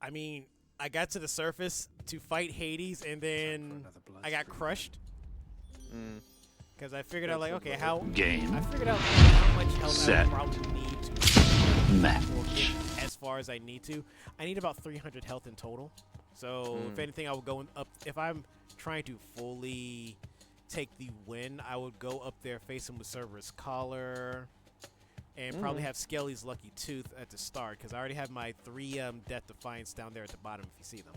I mean, I got to the surface to fight Hades, and then I got crushed. Because I figured out, like, okay, I figured out how much health I probably need to match. get as far as I need to. I need about 300 health in total. So, if anything, I would go up. If I'm trying to fully take the win, I would go up there, face him with Cerberus Collar, and probably have Skelly's Lucky Tooth at the start, because I already have my 3 Death Defiance down there at the bottom if you see them.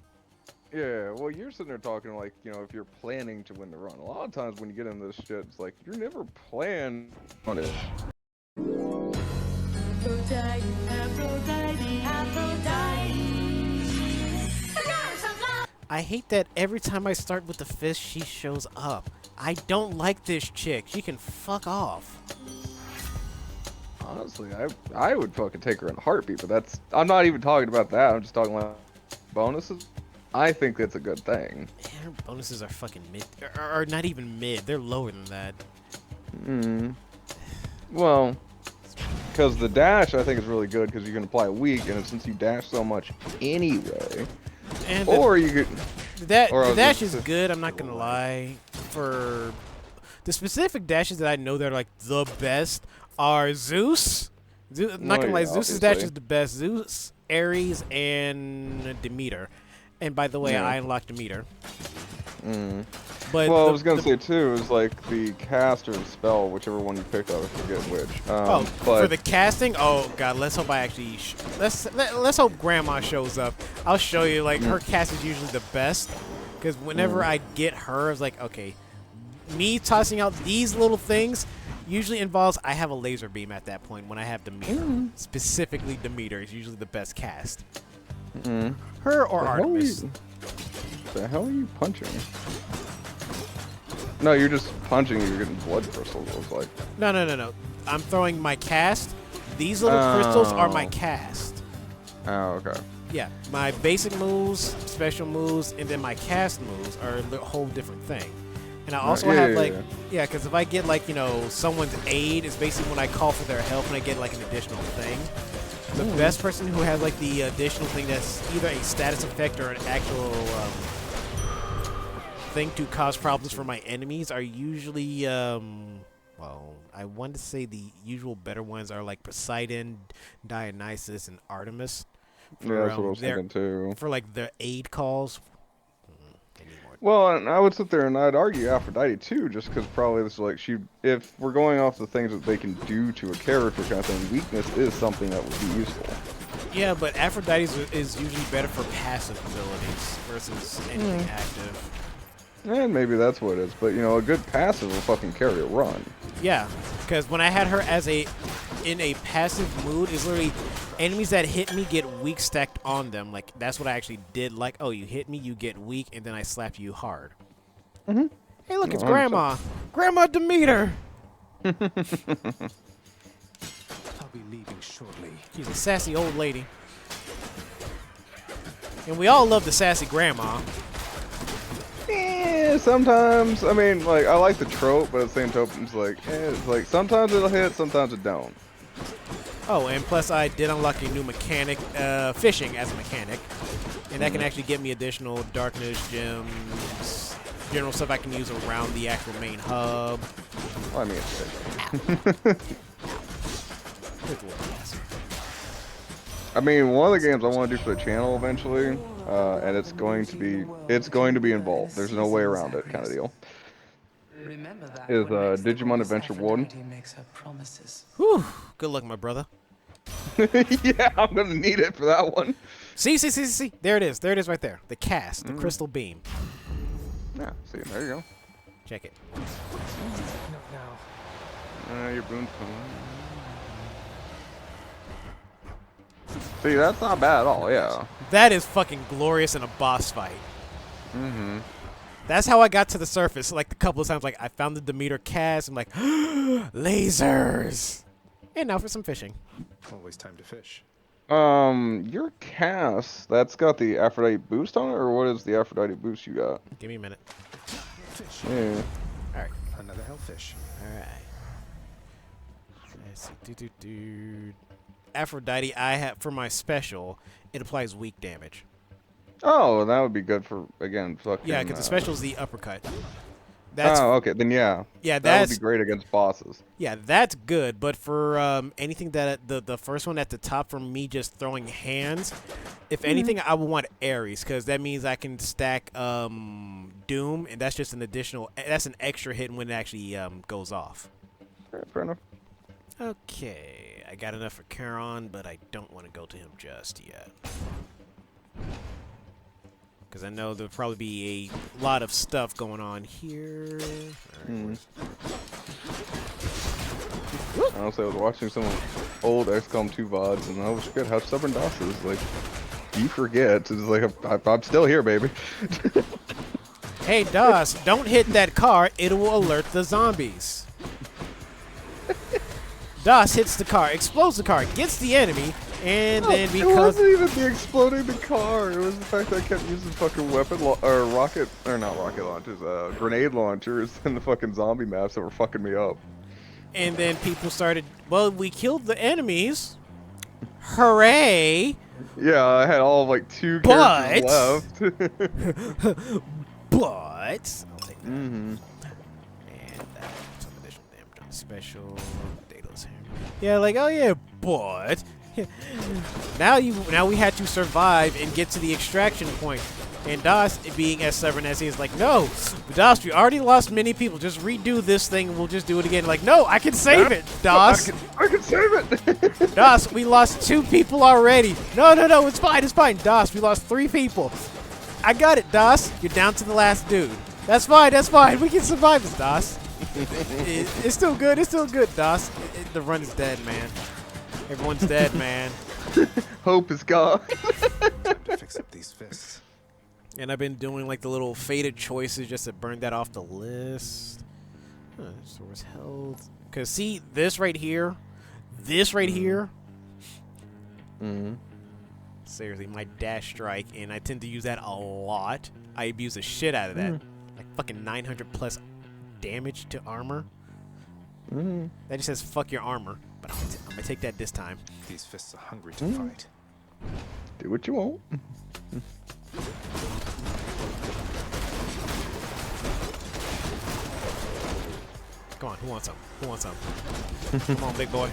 Yeah, well, you're sitting there talking like, if you're planning to win the run. A lot of times when you get into this shit, it's like, you're never planning on it. I hate that every time I start with the fist, she shows up. I don't like this chick. She can fuck off. Honestly, I would fucking take her in a heartbeat, but I'm not even talking about that. I'm just talking about bonuses. I think that's a good thing. Man, her bonuses are fucking mid, or not even mid. They're lower than that. Well, because the dash I think is really good because you can apply a weak, and since you dash so much anyway, and you could. The dash is good. I'm not gonna lie. For the specific dashes that I know that are like the best are Zeus. I'm not gonna lie, Zeus's dash is the best. Zeus, Ares, and Demeter. And by the way, I unlocked Demeter. But I was gonna say too is like the cast or the spell, whichever one you picked up, I forget which. But for the casting, oh god, let's hope I actually let's hope Grandma shows up. I'll show you. Like her cast is usually the best, because whenever I get her, it's like, okay, me tossing out these little things usually involves I have a laser beam at that point when I have Demeter. Specifically, Demeter is usually the best cast. Her or Artemis. The hell are you punching? No, you're just punching. You're getting blood crystals. It looks like. No. I'm throwing my cast. These little crystals are my cast. Oh, okay. Yeah, my basic moves, special moves, and then my cast moves are a whole different thing. And I also have because if I get someone's aid, is basically when I call for their help and I get like an additional thing. The best person who has like the additional thing that's either a status effect or an actual thing to cause problems for my enemies are usually, well, I want to say the usual better ones are like Poseidon, Dionysus, and Artemis. Yeah, that's what I was thinking too. For like the aid calls. Well, and I would sit there and I'd argue Aphrodite too, just because probably this is like if we're going off the things that they can do to a character kind of thing, weakness is something that would be useful. Yeah, but Aphrodite is usually better for passive abilities versus anything active. And maybe that's what it is, but a good passive will fucking carry a run. Yeah, because when I had her in a passive mood, is literally enemies that hit me get weak stacked on them. Like that's what I actually did. Like, oh, you hit me, you get weak, and then I slap you hard. Hey, look, it's 100%. Grandma Demeter. I'll be leaving shortly. She's a sassy old lady, and we all love the sassy grandma. Sometimes. I mean, like, I like the trope, but at the same token, it's like sometimes it'll hit, sometimes it don't. Oh, and plus I did unlock a new mechanic, fishing as a mechanic, and that can actually get me additional darkness gems, general stuff I can use around the actual main hub. Well, I mean, I mean, one of the games I want to do for the channel eventually, and it's going to be involved. There's no way around it, kind of deal. Is Digimon Adventure 1. Whew, good luck, my brother. Yeah, I'm gonna need it for that one. See. There it is right there. The cast, the crystal beam. Yeah, see, there you go. Check it. Your boon's See, that's not bad at all, yeah. That is fucking glorious in a boss fight. That's how I got to the surface, like a couple of times. Like, I found the Demeter cast. I'm like, lasers. And now for some fishing. Always time to fish. Your cast, that's got the Aphrodite boost on it, or what is the Aphrodite boost you got? Give me a minute. Fish. Yeah. Alright, another hellfish. Alright. Let's see. Aphrodite, I have for my special, it applies weak damage. Oh, that would be good for again. Fucking. Yeah, because the special is the uppercut. That's Oh, okay. Then yeah, yeah, that would be that's great against bosses. yeah, that's good. But for anything that the first one at the top for me, just throwing hands. If anything, I would want Ares because that means I can stack Doom, and that's just an additional. That's an extra hit when it actually goes off. Fair enough. Okay, I got enough for Charon, but I don't want to go to him just yet. Because I know there'll probably be a lot of stuff going on here. Right. Honestly, I was watching some old XCOM 2 VODs, and I was forget how stubborn DOS is. Like, you forget. It's like, I'm still here, baby. Hey, DOS, don't hit that car. It will alert the zombies. DOS hits the car, explodes the car, gets the enemy, and then It because... wasn't even the exploding the car. It was the fact that I kept using fucking weapon or rocket, or not rocket launchers, grenade launchers in the fucking zombie maps that were fucking me up. And then people started, well, we killed the enemies. Hooray! Yeah, I had all of, like 2 But- characters left. But I'll take that. Mm-hmm. And that some additional damage on the special. Daedalus hammer. Yeah, like oh yeah, but now we had to survive and get to the extraction point. And Das, being as stubborn as he is, like, no, Das, we already lost many people. Just redo this thing and we'll just do it again. Like, no, I can save it, Das. I can save it. Das, we lost 2 people already. No, it's fine, it's fine. Das, we lost 3 people. I got it, Das. You're down to the last dude. That's fine, we can survive this, Das. It's still good, Das. The run is dead, man. Everyone's dead, man. Hope is gone. Fix up these fists. And I've been doing like the little faded choices just to burn that off the list. Source health. Cause see this right here, seriously, my dash strike, and I tend to use that a lot. I abuse the shit out of that, like fucking 900 plus damage to armor. That just says fuck your armor, but I'm gonna take that this time. These fists are hungry to fight. Do what you want. Come on, who wants some? Come on, big boy.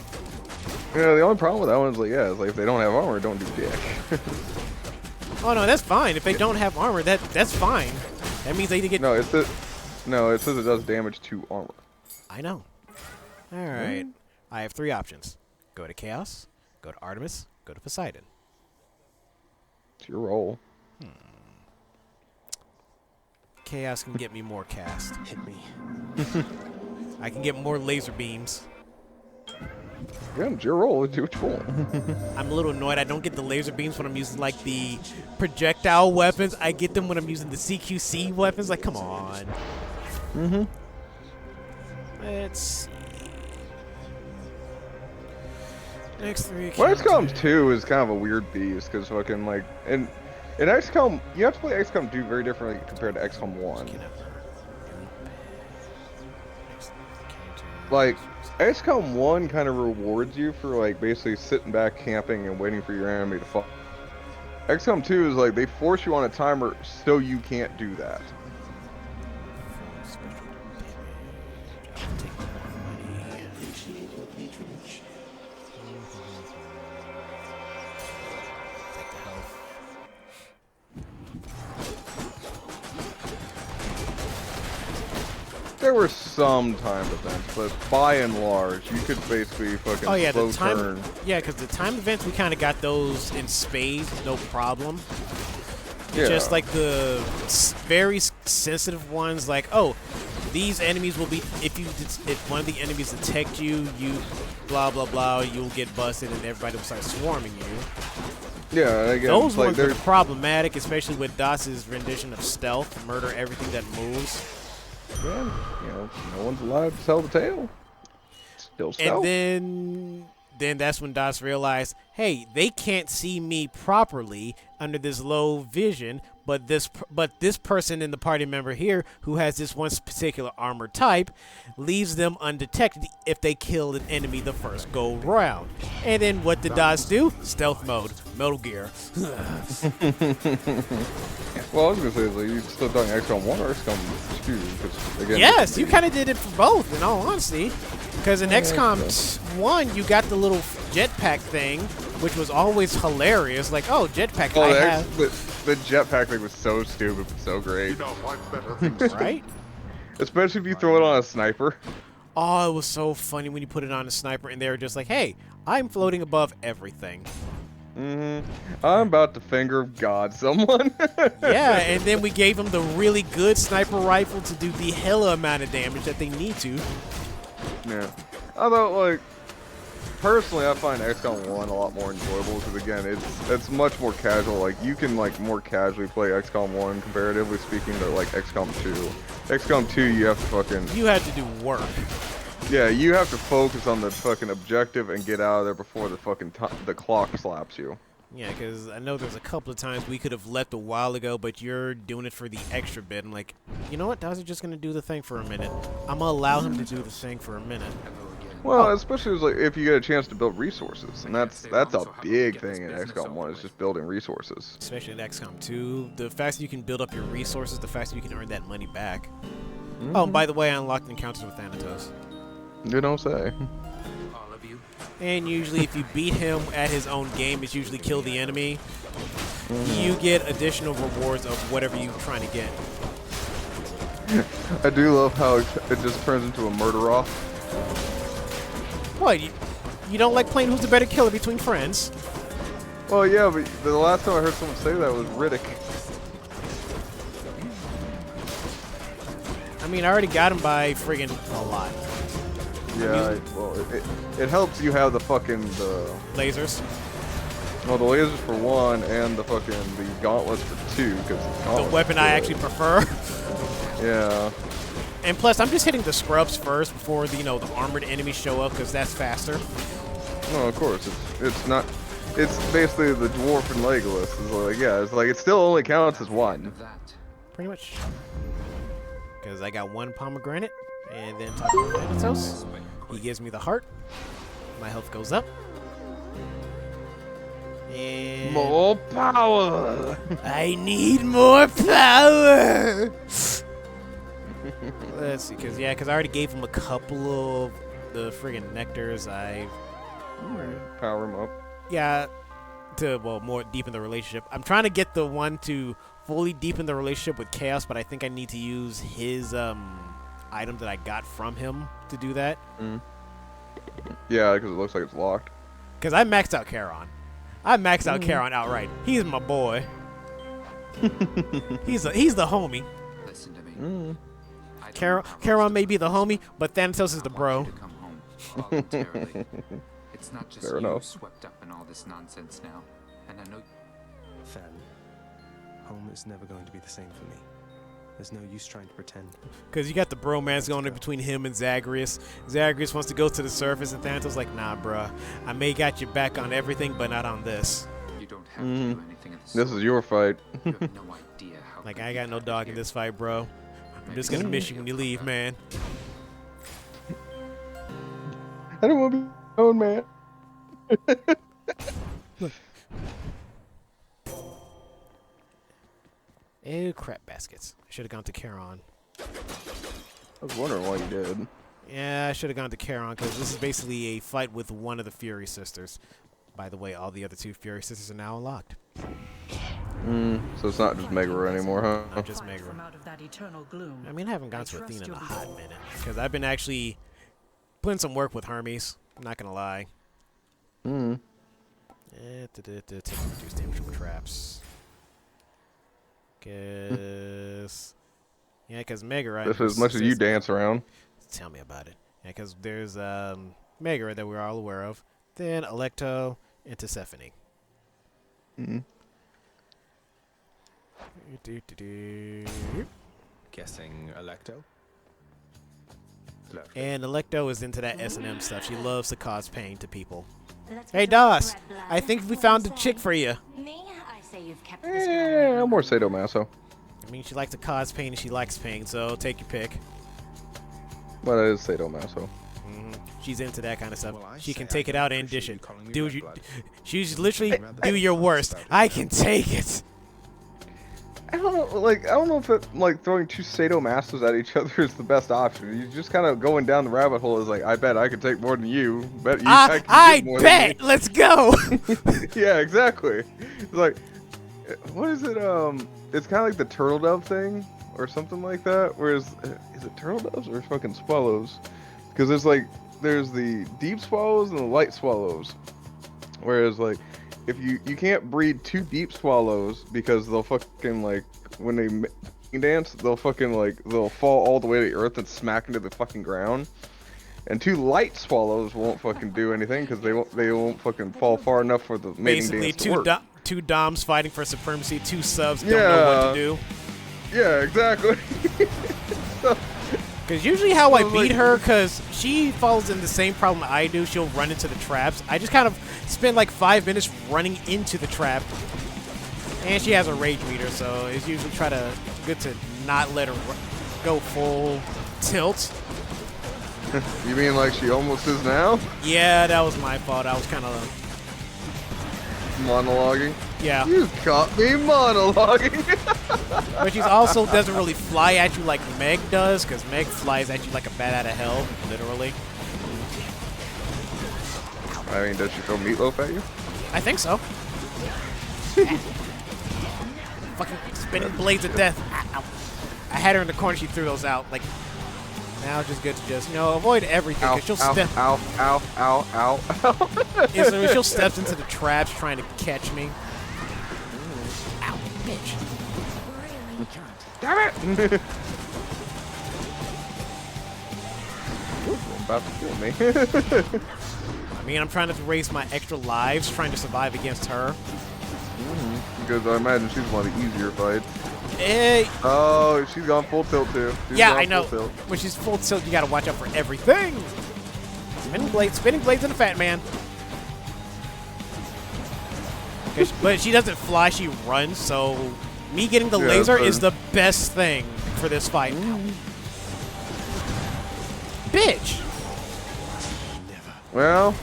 Yeah, the only problem with that one is like, yeah, it's like if they don't have armor, don't do dick. Oh no, that's fine. If they don't have armor, that's fine. That means they need to get. No, it says it does damage to armor. I know. All right. I have 3 options: go to Chaos, go to Artemis, go to Poseidon. It's your roll. Chaos can get me more cast. Hit me. I can get more laser beams. Yeah, it's your roll. Do what you want. I'm a little annoyed. I don't get the laser beams when I'm using like the projectile weapons. I get them when I'm using the CQC weapons. Like, come on. Let's see. Next 3. Well, XCOM 2 is kind of a weird beast because fucking like in XCOM you have to play XCOM 2 very differently compared to XCOM 1. Like XCOM 1 kind of rewards you for like basically sitting back camping and waiting for your enemy to fall. XCOM 2 is like they force you on a timer so you can't do that. There were some timed events, but by and large, you could basically fucking slow turn. Yeah, because the time events, we kind of got those in spades, no problem. Yeah. Just like the very sensitive ones, like, oh, these enemies will be, if one of the enemies detect you, you blah, blah, blah, you'll get busted and everybody will start swarming you. Yeah, and again, Those like ones are problematic, especially with DOS's rendition of stealth, murder everything that moves. Yeah, you know, no one's allowed to tell the tale. Still stealth. And then that's when DOS realized, hey, they can't see me properly under this low vision, but this person in the party member here who has this one particular armor type leaves them undetected if they kill an enemy the first go round. And then what did DOS do? Stealth mode. Metal Gear. Well, I was gonna say, is like, you still done XCOM 1 or XCOM 2? Because again, Yes, you kind of did it for both, in all honesty. Because in XCOM 1, you got the little jetpack thing, which was always hilarious. Like, oh, jetpack, oh, I have. the jetpack thing was so stupid, but so great. Right? Especially if you throw it on a sniper. Oh, it was so funny when you put it on a sniper, and they were just like, hey, I'm floating above everything. I'm about to finger God someone. Yeah, and then we gave them the really good sniper rifle to do the hella amount of damage that they need to. Yeah. Although, like, personally, I find XCOM 1 a lot more enjoyable because, again, it's much more casual. Like, you can, like, more casually play XCOM 1 comparatively speaking to, like, XCOM 2. XCOM 2, you have to fucking... You had to do work. Yeah, you have to focus on the fucking objective and get out of there before the fucking the clock slaps you. Yeah, because I know there's a couple of times we could have left a while ago, but you're doing it for the extra bit. I'm like, you know what? Dow's just going to do the thing for a minute. I'm going to allow him to do the thing for a minute. Well, especially like if you get a chance to build resources, and that's a big thing in XCOM 1 is just building resources. Especially in XCOM 2, the faster you can build up your resources, the faster you can earn that money back. Oh, and by the way, I unlocked encounters with Thanatos. You don't say. And usually if you beat him at his own game, it's usually kill the enemy. You get additional rewards of whatever you're trying to get. I do love how it just turns into a murder-off. What, you don't like playing who's the better killer between friends? Well, yeah, but the last time I heard someone say that was Riddick. I mean, I already got him by friggin' a lot. Yeah, well, it helps you have the fucking, Lasers. Well, the lasers for one, and the gauntlets for two, because The weapon I actually prefer. Yeah. And plus, I'm just hitting the scrubs first before the armored enemies show up, because that's faster. No, of course, it's not. It's basically the dwarf and Legolas. It's like, yeah, it's like it still only counts as one. Pretty much. Because I got one pomegranate, and then talking to Thanatos, he gives me the heart. My health goes up. And More power! I need more power! Let's see, because I already gave him a couple of the friggin' nectars. Power him up. Yeah, to, more deepen the relationship. I'm trying to get the one to fully deepen the relationship with Chaos, but I think I need to use his item that I got from him to do that. Yeah, because it looks like it's locked. Because I maxed out Charon. I maxed out Charon outright. He's my boy. he's the homie. Listen to me. Charon may be the homie, but Thanatos is the bro. It's not just Fair you enough. swept up in all this nonsense now, and I know. Fen, home is never going to be the same for me. There's no use trying to pretend. Because you got the bromance going in between him and Zagreus. Zagreus wants to go to the surface, and Thanatos like, nah, bruh. I may got your back on everything, but not on this. You don't have to do anything of the This sort. is your fight. You have no idea how. Like, I got no dog in this fight, bro. I'm just gonna miss you when you leave, man. I don't want to be my own man. Ew, crap baskets. I should have gone to Charon. I was wondering why you did. Yeah, I should have gone to Charon, because this is basically a fight with one of the Fury Sisters. By the way, all the other two Fury Sisters are now unlocked. So it's not just Megara anymore, huh? Not just Megara. I mean, I haven't gone to Athena in a hot minute, because I've been actually putting some work with Hermes. I'm not gonna lie. Take reduced damage from traps. Guess. Yeah, because Megara. If as much as you dance around. Tell me about it. Yeah, because there's Megara that we're all aware of. Then Alecto and Tisiphone. Guessing Electo? Lovely. And Alecto is into that S&M stuff. She loves to cause pain to people. Hey, Doss, I think we found a chick for you. I'm more sadomaso. I mean, she likes to cause pain and she likes pain, so take your pick. But it is sadomaso. She's into that kind of stuff. Well, I She can say I take it don't out and appreciate dish you it. calling me Do red you? blood. She's literally Rather do than your fuss worst. about it. I can take it. I don't know, like I don't know if it, like throwing two sadomasters at each other is the best option. You just kind of going down the rabbit hole is like, I bet I can take more than you. Bet you I can I get more bet. Let's go. than me. Yeah, exactly. It's like, what is it? It's kind of like the turtle dove thing or something like that. Whereas, is it turtle doves or fucking swallows? Because there's the deep swallows and the light swallows. Whereas like, if you can't breed two deep swallows because they'll fucking like when they dance they'll fucking like they'll fall all the way to the earth and smack into the fucking ground. And two light swallows won't fucking do anything because they won't fucking fall far enough for the mating Basically, dance to work. two doms fighting for supremacy. Two subs don't know what to do. Yeah, exactly. So, Because usually how I So, beat like- her, because she falls in the same problem I do, she'll run into the traps. I just kind of spend like 5 minutes running into the trap. And she has a rage meter, so it's usually good to not let her go full tilt. you mean like she almost is now? Yeah, that was my fault. I was kind of, Monologuing? yeah. You caught me monologuing! But she also doesn't really fly at you like Meg does, because Meg flies at you like a bat out of hell, literally. I mean, does she throw meatloaf at you? I think so. Fucking spinning blades of death. Ow. I had her in the corner, she threw those out. Like, now it's just good to just, avoid everything, Ow, because she'll ow, step. ow, ow, ow, ow, ow. Yeah, so she'll step into the traps trying to catch me. Ow, bitch. Damn it! Ooh, about to kill me. I mean, I'm trying to raise my extra lives, trying to survive against her. Because I imagine she's one of the easier fights. Hey, Oh, she's gone full tilt too. She's yeah, gone I know. full tilt. When she's full tilt, you gotta watch out for everything. Spinning blades in the fat man. But she doesn't fly, she runs, so me getting the Yeah, laser but- is the best thing for this fight. Bitch! Well,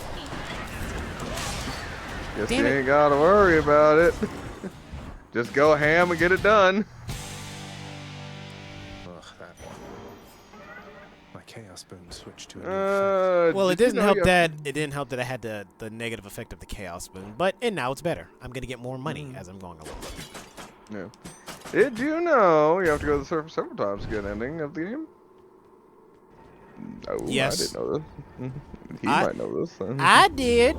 guess Damn you it. ain't gotta worry about it. Just go ham and get it done. Ugh, that one. My chaos boom switched to a new effect. Well, it did you didn't know help you- that it didn't help that I had the negative effect of the chaos boon, and now it's better. I'm gonna get more money as I'm going along. Yeah. Did you know you have to go to the surface several times to get an ending of the game? No, Yes. I didn't know this. He I- might know this. I did.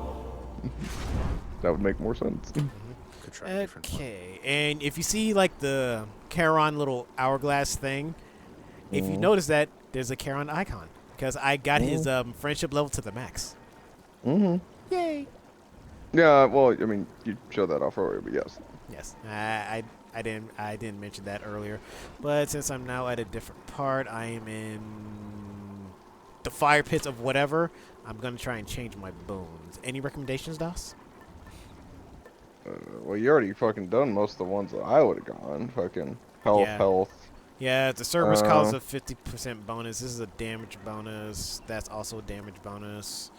That would make more sense. Could try a different one. Okay, and if you see like the Charon little hourglass thing, if you notice that there's a Charon icon because I got his friendship level to the max. Mm-hmm. Yay! Yeah, well, I mean, you showed that off earlier, but yes. Yes, I didn't mention that earlier, but since I'm now at a different part, I am in the fire pits of whatever. I'm gonna try and change my bones. Any recommendations, Das? Well, you already fucking done most of the ones that I would have gone. Fucking health, Yeah. health. Yeah, the Cerberus calls a 50% bonus. This is a damage bonus. That's also a damage bonus.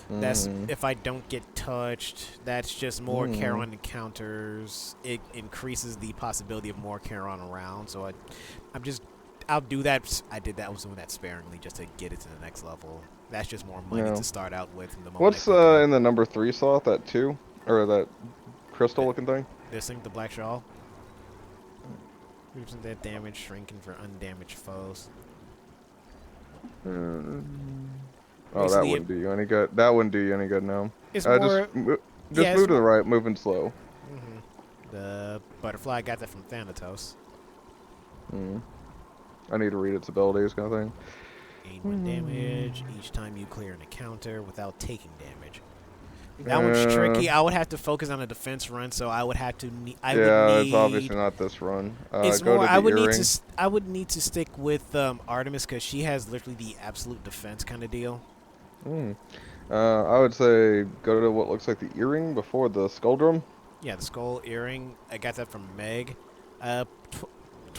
That's if I don't get touched. That's just more Charon encounters. It increases the possibility of more Charon around. So I'll do that. I was doing that sparingly just to get it to the next level. That's just more money Yeah. to start out with. In the moment What's I pick it up. in the number 3 slot? That 2? Or that crystal looking thing? This thing, the Black Shawl. Using that damage, shrinking for undamaged foes. Oh, that Basically, wouldn't do you any good. That wouldn't do you any good now. It's more. Just yeah, move it's to the right, moving slow. The butterfly, I got that from Thanatos. I need to read its abilities, kind of thing. Gain 1 damage each time you clear an encounter without taking damage. That one's tricky. I would have to focus on a defense run, so I would have to. It's obviously not this run. It's go more. to the I would earring. need to. I would need to stick with Artemis because she has literally the absolute defense kind of deal. I would say go to what looks like the earring before the skull drum. Yeah, the skull earring. I got that from Meg.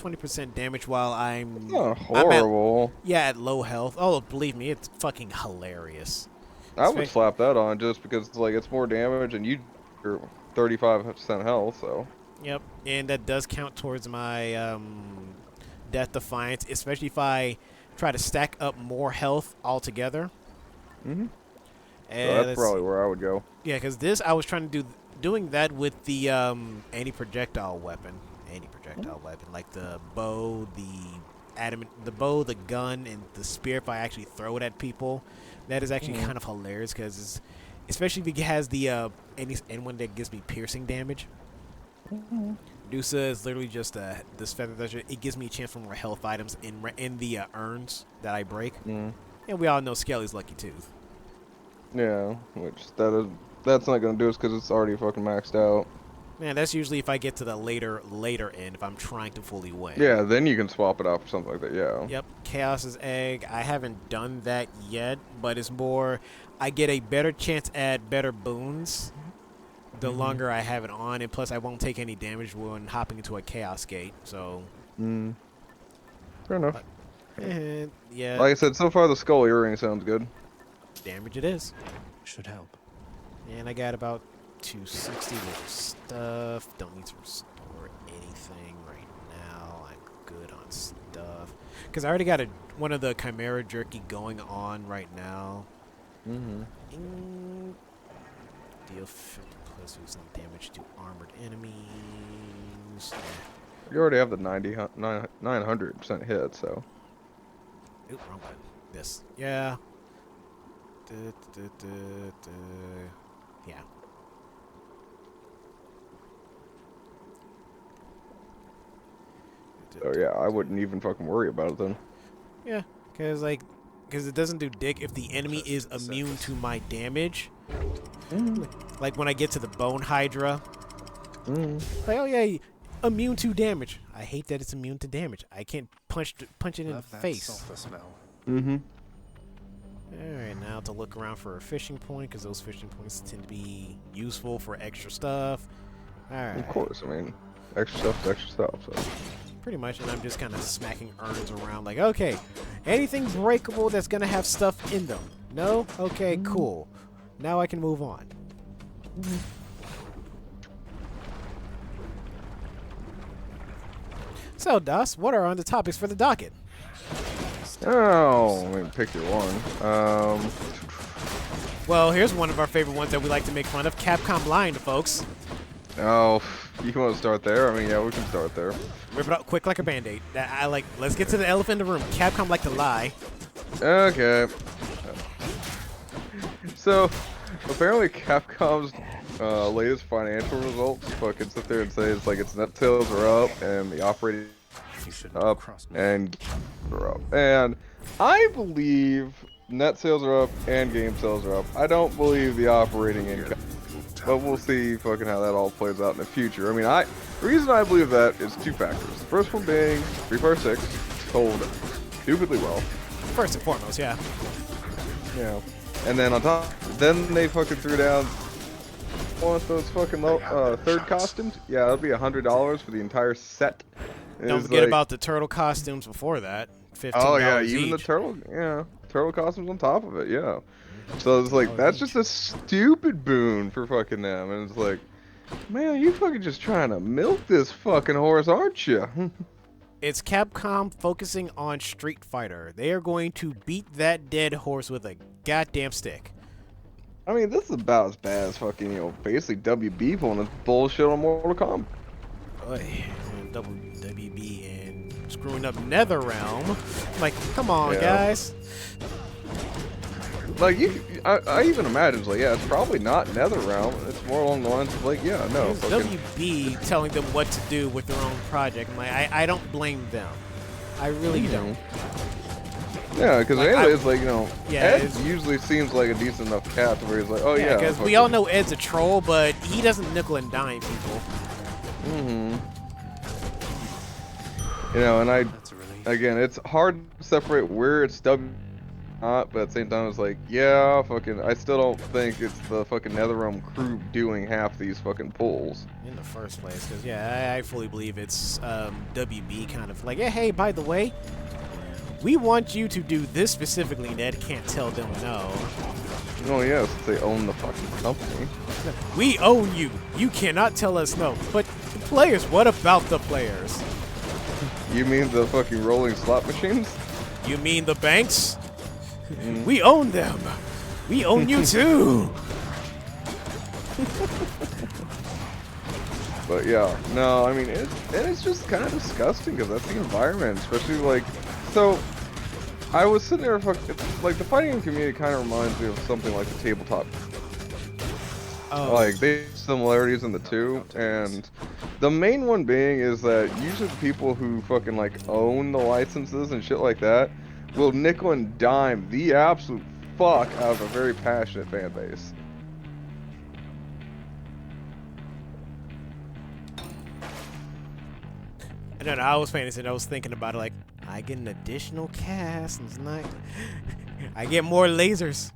20% damage while I'm Not I'm at, horrible. yeah, at low health. Oh, believe me, it's fucking hilarious. I would slap that on just because like it's more damage and you're 35% health, so. Yep, and that does count towards my death defiance, especially if I try to stack up more health altogether. Mhm. And So that's probably where I would go. yeah, because this I was trying to doing that with the anti-projectile weapon, like the bow, the bow, the gun, and the spear. If I actually throw it at people, that is actually kind of hilarious because especially if it has the anyone that gives me piercing damage. Dusa is literally just this feather thresher. It gives me a chance for more health items in the urns that I break. And we all know Skelly's lucky tooth. Yeah, which that's not gonna do us because it's already fucking maxed out. Man, that's usually if I get to the later end if I'm trying to fully win. Yeah, then you can swap it out for something like that. Yeah. Yep, Chaos's egg. I haven't done that yet, but it's more I get a better chance at better boons the longer I have it on, and plus I won't take any damage when hopping into a chaos gate. So. Fair enough. Yeah. Like I said, so far the skull earring sounds good. Damage it is. Should help. And I got about 260 with stuff. Don't need to restore anything right now. I'm good on stuff. Because I already got one of the Chimera Jerky going on right now. Deal 50 plus some damage to armored enemies. You already have the 900% hit, so. Oop, wrong button. This. Yeah. Yeah. So yeah, I wouldn't even fucking worry about it then. Yeah, because it doesn't do dick if the enemy is immune to my damage. Like when I get to the Bone Hydra. Like, oh yeah, immune to damage. I hate that it's immune to damage. I can't punch it in the face. Alright, now to look around for a fishing point, because those fishing points tend to be useful for extra stuff. Alright. Of course, I mean, extra stuff is extra stuff, so. Pretty much, and I'm just kind of smacking urns around like, okay, anything breakable that's going to have stuff in them? No? Okay, cool. Now I can move on. So, Das, what are on the topics for the docket? Oh, let me pick your one. Well, here's one of our favorite ones that we like to make fun of, Capcom lying to folks. Oh, you want to start there? I mean, yeah, we can start there. Rip it out quick like a Band-Aid. Let's get to the elephant in the room. Capcom like to lie. Okay. So, apparently Capcom's latest financial results fucking sit there and say it's like its net sales are up and the operating up and are up. And I believe net sales are up and game sales are up. I don't believe the operating income. But we'll see fucking how that all plays out in the future. I mean, the reason I believe that is two factors. The first one being Street Fighter 6 sold stupidly well. First and foremost, yeah. Yeah. And then on top, then they fucking threw down one of those fucking third costumes. Yeah, that'll be $100 for the entire set. Don't forget about the turtle costumes before that. $15 oh yeah, even each. the turtle costumes on top of it. Yeah. So it's like that's just a stupid boon for fucking them, and it's like, man, you fucking just trying to milk this fucking horse, aren't you? It's Capcom focusing on Street Fighter. They are going to beat that dead horse with a goddamn stick. I mean, this is about as bad as fucking, basically WB pulling this bullshit on Mortal Kombat. Boy, WB and screwing up NetherRealm. Like, come on, guys. Like, I even imagine, it's like, yeah, it's probably not NetherRealm. It's more along the lines of, like, yeah, no. WB telling them what to do with their own project. I'm like, I don't blame them. I really don't. Yeah, because Ed, like, Ed it's usually seems like a decent enough cat to where he's like, oh yeah. Because we all know Ed's a troll, but he doesn't nickel and dime people. And again, it's hard to separate where it's not, but at the same time, it's like, yeah, fucking, I still don't think it's the fucking NetherRealm crew doing half these fucking pulls. In the first place, because yeah, I fully believe it's WB kind of like, yeah, hey, by the way, we want you to do this specifically. Ned can't tell them no. Oh yeah, since they own the fucking company. We own you. You cannot tell us no. But the players, what about the players? You mean the fucking rolling slot machines? You mean the banks? We own them. We own you too. But yeah, no, I mean, it's just kind of disgusting because that's the environment, especially like, so I was sitting there, like the fighting game community kind of reminds me of something like the tabletop. Oh. Like, they have similarities in the two, and the main one being is that usually the people who fucking like own the licenses and shit like that will nickel and dime the absolute fuck out of a very passionate fan base. No, I was paying attention. I was thinking about it like, I get an additional cast. And it's not. I get more lasers.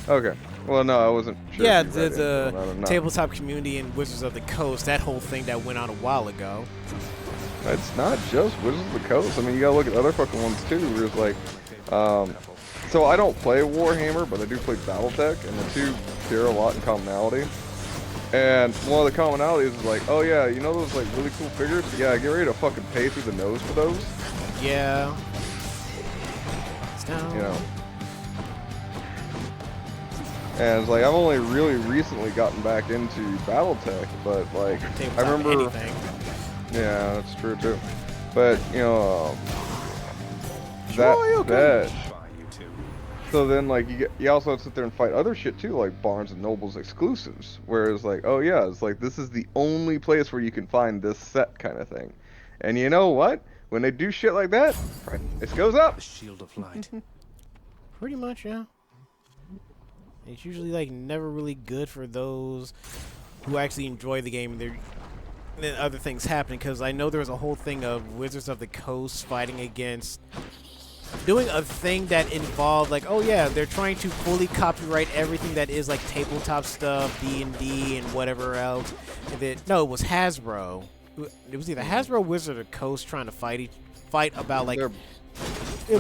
Okay. Well, no, I wasn't sure. Yeah, if you read the into it or not. tabletop community and Wizards of the Coast, that whole thing that went on a while ago. It's not just Wizards of the Coast. I mean, you gotta look at other fucking ones too. Where it's like, so I don't play Warhammer, but I do play BattleTech, and the two share a lot in commonality. And one of the commonalities is like, oh yeah, you know those like really cool figures? Yeah, get ready to fucking pay through the nose for those. Yeah. You know. And it's like, I've only really recently gotten back into BattleTech, but like, I remember. Anything. Yeah, that's true too. But you know, Sure, that. So then, like, you also have to sit there and fight other shit too, like Barnes and Noble's exclusives. Whereas, like, oh yeah, it's like this is the only place where you can find this set kind of thing. And you know what? When they do shit like that, price goes up. The shield of light. Pretty much, yeah. It's usually like never really good for those who actually enjoy the game. And then other things happen, because I know there was a whole thing of Wizards of the Coast fighting against doing a thing that involved like, oh yeah, they're trying to fully copyright everything that is like tabletop stuff, D&D and whatever else. And then, no, it was Hasbro. It was either Hasbro or Wizards of the Coast trying to fight about like. They're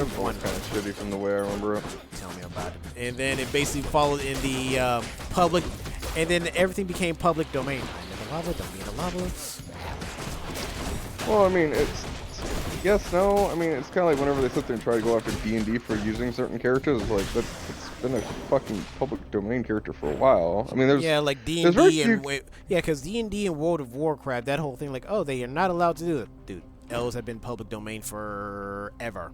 both kind of shitty from the way I remember it. Tell me about it. And then it basically followed in the public, and then everything became public domain. Don't be in the lava. Well, I mean, it's yes, no. I mean, it's kind of like whenever they sit there and try to go after D&D for using certain characters, it's like it's been a fucking public domain character for a while. I mean, there's like D&D and because D&D and World of Warcraft, that whole thing, like, oh, they are not allowed to do it, dude. Elves have been public domain forever.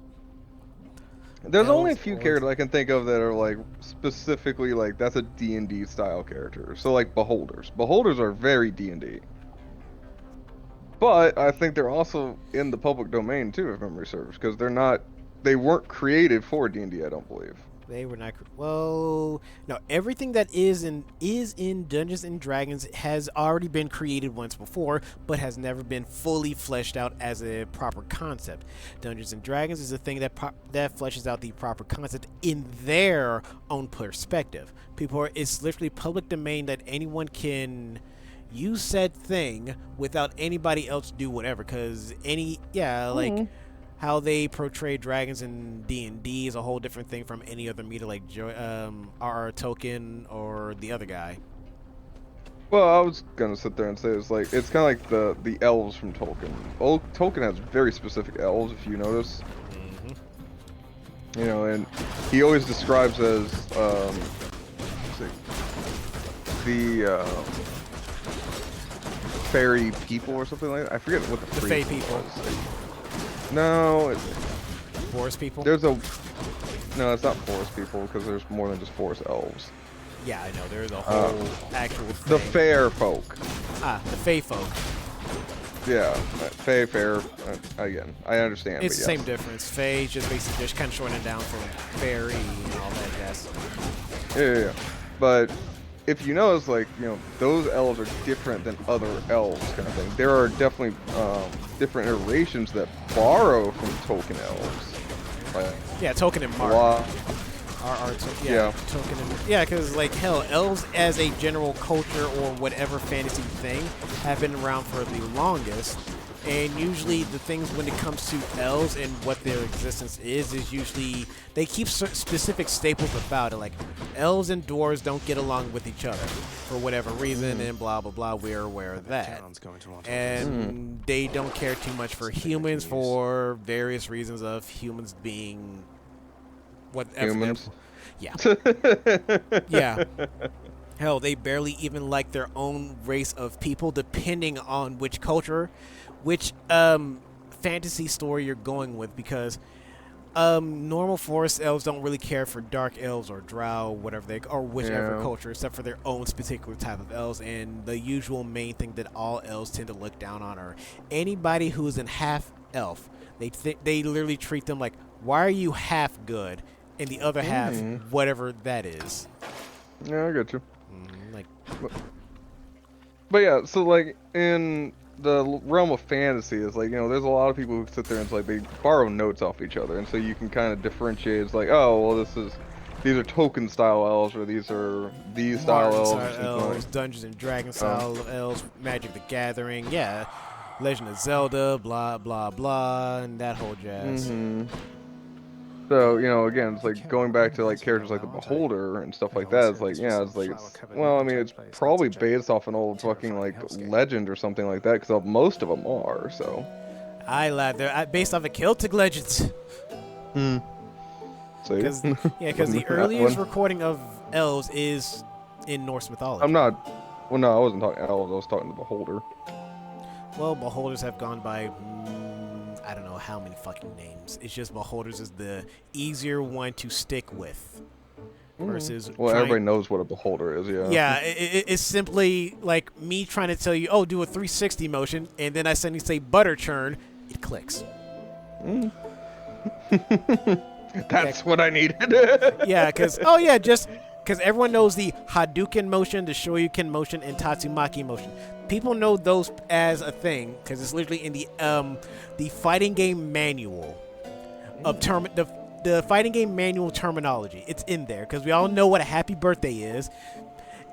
There's only a few characters I can think of that are like specifically like that's a D&D style character. So like Beholders. Beholders are very D&D. But I think they're also in the public domain too, if memory serves, because they weren't created for D&D, I don't believe. They were not. Well, no. Everything that is in Dungeons and Dragons has already been created once before, but has never been fully fleshed out as a proper concept. Dungeons and Dragons is a thing that fleshes out the proper concept in their own perspective. It's literally public domain that anyone can use said thing without anybody else do whatever. Because like. How they portray dragons in D&D is a whole different thing from any other media like R.R. Tolkien or the other guy. Well, I was gonna sit there and say it's kind of like the elves from Tolkien. Tolkien has very specific elves, if you notice. You know, and he always describes as the fairy people or something like that. I forget what the Fae people. Was. No, Forest people? No, it's not forest people, because there's more than just forest elves. Yeah, I know. There's a whole actual thing. The fair folk. The Fae folk. Yeah, fair. Again, I understand. It's but the yes. same difference. Fae just basically just kind of shortening down from fairy and all that jazz. Yeah. But if you notice, like, you know, those elves are different than other elves kind of thing. There are definitely different iterations that borrow from Tolkien elves. Like, Yeah, token and a mark. lot. Yeah, token and yeah, because like hell, elves as a general culture or whatever fantasy thing have been around for the longest, and usually the things when it comes to elves and what their existence is usually they keep specific staples about it. Like elves and dwarves don't get along with each other for whatever reason, and blah blah blah. We're aware of that, and they don't care too much for humans for various reasons of humans being. Whatever. Humans. Yeah. Yeah. Hell, they barely even like their own race of people, depending on which culture, which fantasy story you're going with, because normal forest elves don't really care for dark elves or drow, whatever they or whichever culture, except for their own particular type of elves. And the usual main thing that all elves tend to look down on are anybody who's in half elf. They literally treat them like, why are you half good? And the other half, whatever that is. Yeah, I get you. Like, but yeah, so like in the realm of fantasy, is like, you know, there's a lot of people who sit there and it's like they borrow notes off each other, and so you can kind of differentiate. It's like, oh, well, these are token style elves, or these are these style elves, or something elves, Dungeons and Dragons style elves, Magic the Gathering, yeah, Legend of Zelda, blah blah blah, and that whole jazz. So, you know, again, it's like going back to like characters like the Beholder and stuff like that. It's like, yeah, well, I mean, it's probably based off an old fucking like legend or something like that, because most of them are. So, I lied. They're based off of Celtic legends. So because the earliest recording of elves is in Norse mythology. I'm not. Well, no, I wasn't talking elves. I was talking the Beholder. Well, Beholders have gone by. I don't know how many fucking names. It's just Beholders is the easier one to stick with. Versus everybody knows what a Beholder is, yeah. Yeah, it's simply like me trying to tell you, oh, do a 360 motion, and then I suddenly say butter churn, it clicks. That's what I needed. Yeah, because everyone knows the Hadouken motion, the Shoryuken motion, and Tatsumaki motion. People know those as a thing because it's literally in the fighting game manual of the fighting game manual terminology. It's in there because we all know what a happy birthday is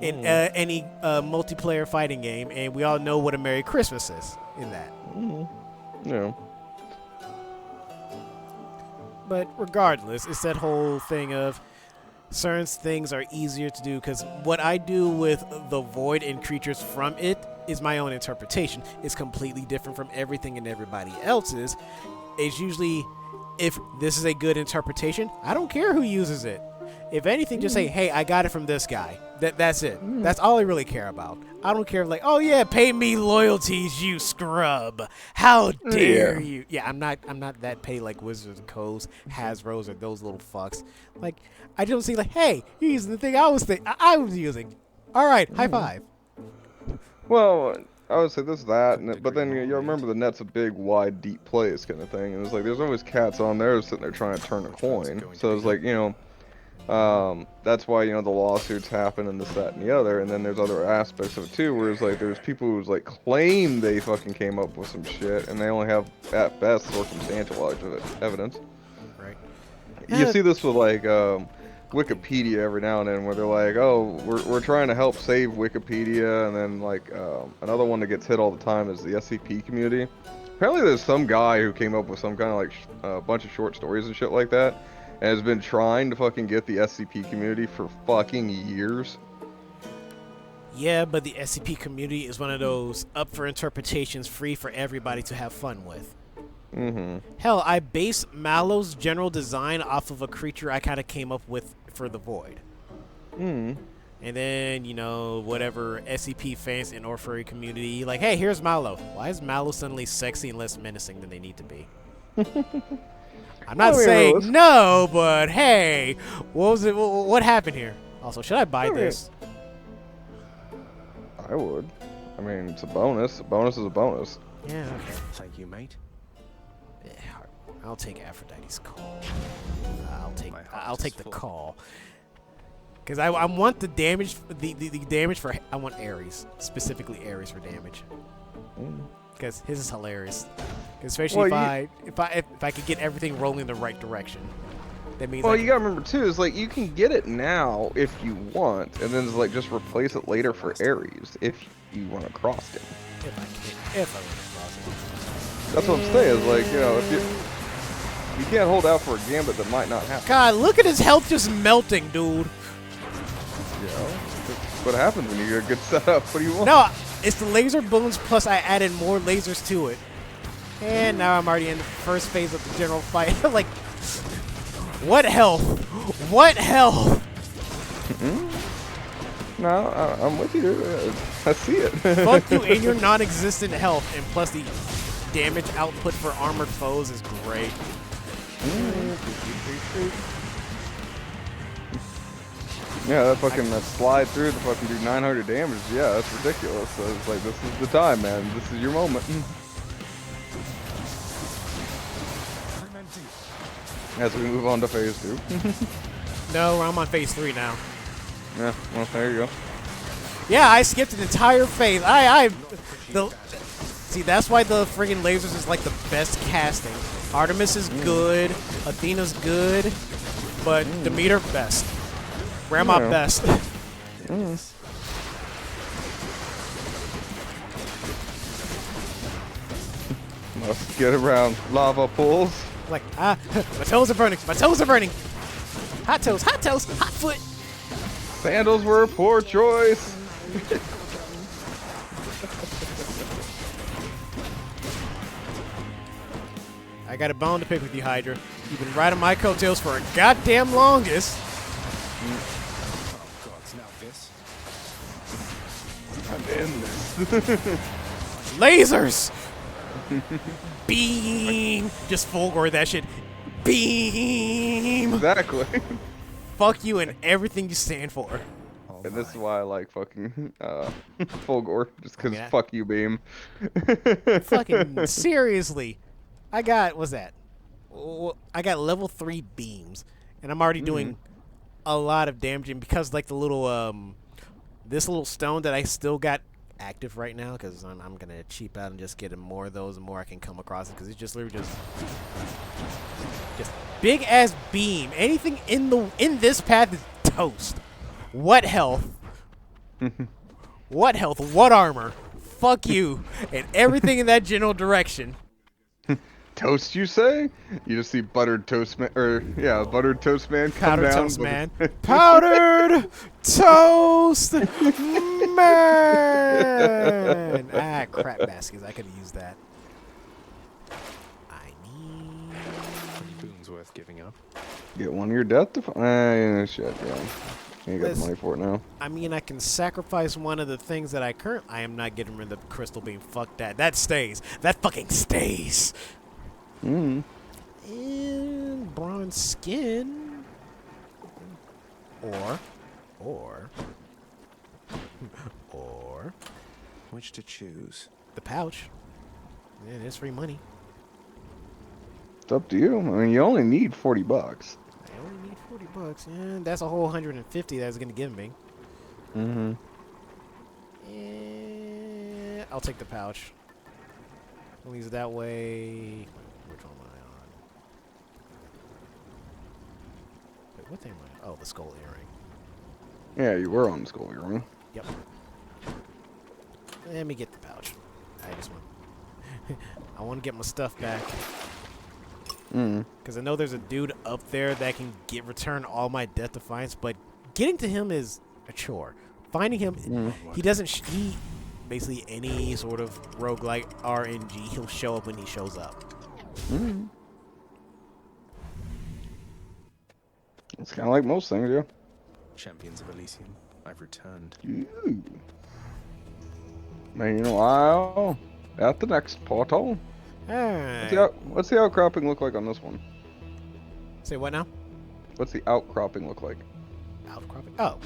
in any multiplayer fighting game, and we all know what a Merry Christmas is in that. Yeah. But regardless, it's that whole thing of certain things are easier to do because what I do with the void and creatures from it is my own interpretation. It's completely different from everything and everybody else's. It's usually, if this is a good interpretation, I don't care who uses it. If anything, just say, hey, I got it from this guy. That's it. That's all I really care about. I don't care like, oh yeah, pay me loyalties, you scrub. How dare you? Yeah, I'm not that petty like Wizards of the Coast, Hasbro's, or those little fucks. Like, I don't see like, hey, you're using the thing I was using. All right, high five. Well, I would say this, that, but then you remember the net's a big, wide, deep place kind of thing, and it's like there's always cats on there sitting there trying to turn a coin. So it's like, you know, that's why, you know, the lawsuits happen and this, that, and the other, and then there's other aspects of it too, where it's like there's people who's like claim they fucking came up with some shit, and they only have at best circumstantial evidence. Right. You see this with like Wikipedia every now and then, where they're like, oh, we're trying to help save Wikipedia, and then like another one that gets hit all the time is the SCP community. Apparently there's some guy who came up with some kind of like a bunch of short stories and shit like that, and has been trying to fucking get the SCP community for fucking years. Yeah, but the SCP community is one of those up for interpretations, free for everybody to have fun with. Hell, I base Mallow's general design off of a creature I kind of came up with for the Void. And then, you know, whatever SCP fans in or furry community, like, hey, here's Mallow. Why is Mallow suddenly sexy and less menacing than they need to be? I'm not saying no, but hey, what was it? What happened here? Also, should I buy this? I would. I mean, it's a bonus. A bonus is a bonus. Yeah. Okay. Thank you, mate. Yeah, I'll take Aphrodite's call. I'll take the call. Because I want the damage, the damage for, I want Ares, specifically Ares for damage. Because his is hilarious. Especially Well, if I could get everything rolling in the right direction. That means Well, I you can, gotta remember too, is like you can get it now if you want, and then it's like just replace it later for Ares if you run across it. if I run across it. That's what I'm saying. Is like if you can't hold out for a gambit that might not happen. God, look at his health just melting, dude. That's what happens when you get a good setup. What do you want? No, it's the laser boons plus I added more lasers to it. And now I'm already in the first phase of the general fight. Like, what health? What health? No, I'm with you. I see it. Fuck you and your non-existent health, and plus the damage output for armored foes is great. Yeah, that slide through the fucking do 900 damage. Yeah, that's ridiculous. So it's like, this is the time, man. This is your moment. As we move on to phase 2. No, I'm on phase 3 now. Yeah, well, there you go. Yeah, I skipped an entire phase. See, that's why the friggin' lasers is like the best casting. Artemis is good, Athena's good, but Demeter best. Grandma best. Must get around lava pools. Like, my toes are burning. My toes are burning. Hot toes, hot foot. Sandals were a poor choice. I got a bone to pick with you, Hydra. You've been riding my coattails for a goddamn longest. Oh, God, now this. I'm in this. Lasers! Beam! Just Fulgor that shit. Beam! Exactly. Fuck you and everything you stand for. And this is why I like fucking Fulgor, just because Yeah. fuck you, Beam. Fucking seriously. I got, what's that? I got level 3 beams. And I'm already doing a lot of damage. And because like the little, this little stone that I still got active right now, because I'm going to cheap out and just get more of those, the more I can come across it. Because it's just literally just big ass beam. Anything in this path is toast. What health? What health? What armor? Fuck you. And everything in that general direction. Toast, you say? You just see buttered toast man, buttered toast man come Powdered down. toast man. Powdered toast man. Ah, crap baskets. I could have used that. I need. Any boons worth giving up? Get one of your death shit, yeah. You got the Listen. money for it now. I mean, I can sacrifice one of the things that I am not getting rid of the crystal beam. Fuck that. That stays. That fucking stays. And bronze skin. Or. Which to choose? The pouch. Yeah, there's free money. It's up to you. I mean, you only need $40. I only need $40. And that's a whole 150 that's going to give me. And I'll take the pouch. I'll use it that way. Which one am I on? Wait, what thing am I on? Oh, the skull earring. Yeah, you were on the skull earring. Yep. Let me get the pouch. I just want... I want to get my stuff back. Because I know there's a dude up there that can return all my Death Defiance, but getting to him is a chore. Finding him, he doesn't... he basically any sort of roguelike RNG, he'll show up when he shows up. It's kind of like most things, yeah. Champions of Elysium, I've returned. Ooh. Man, you know, I'll at the next portal. Alright. What's the outcropping look like on this one? Say what now? What's the outcropping look like? Outcropping? Oh.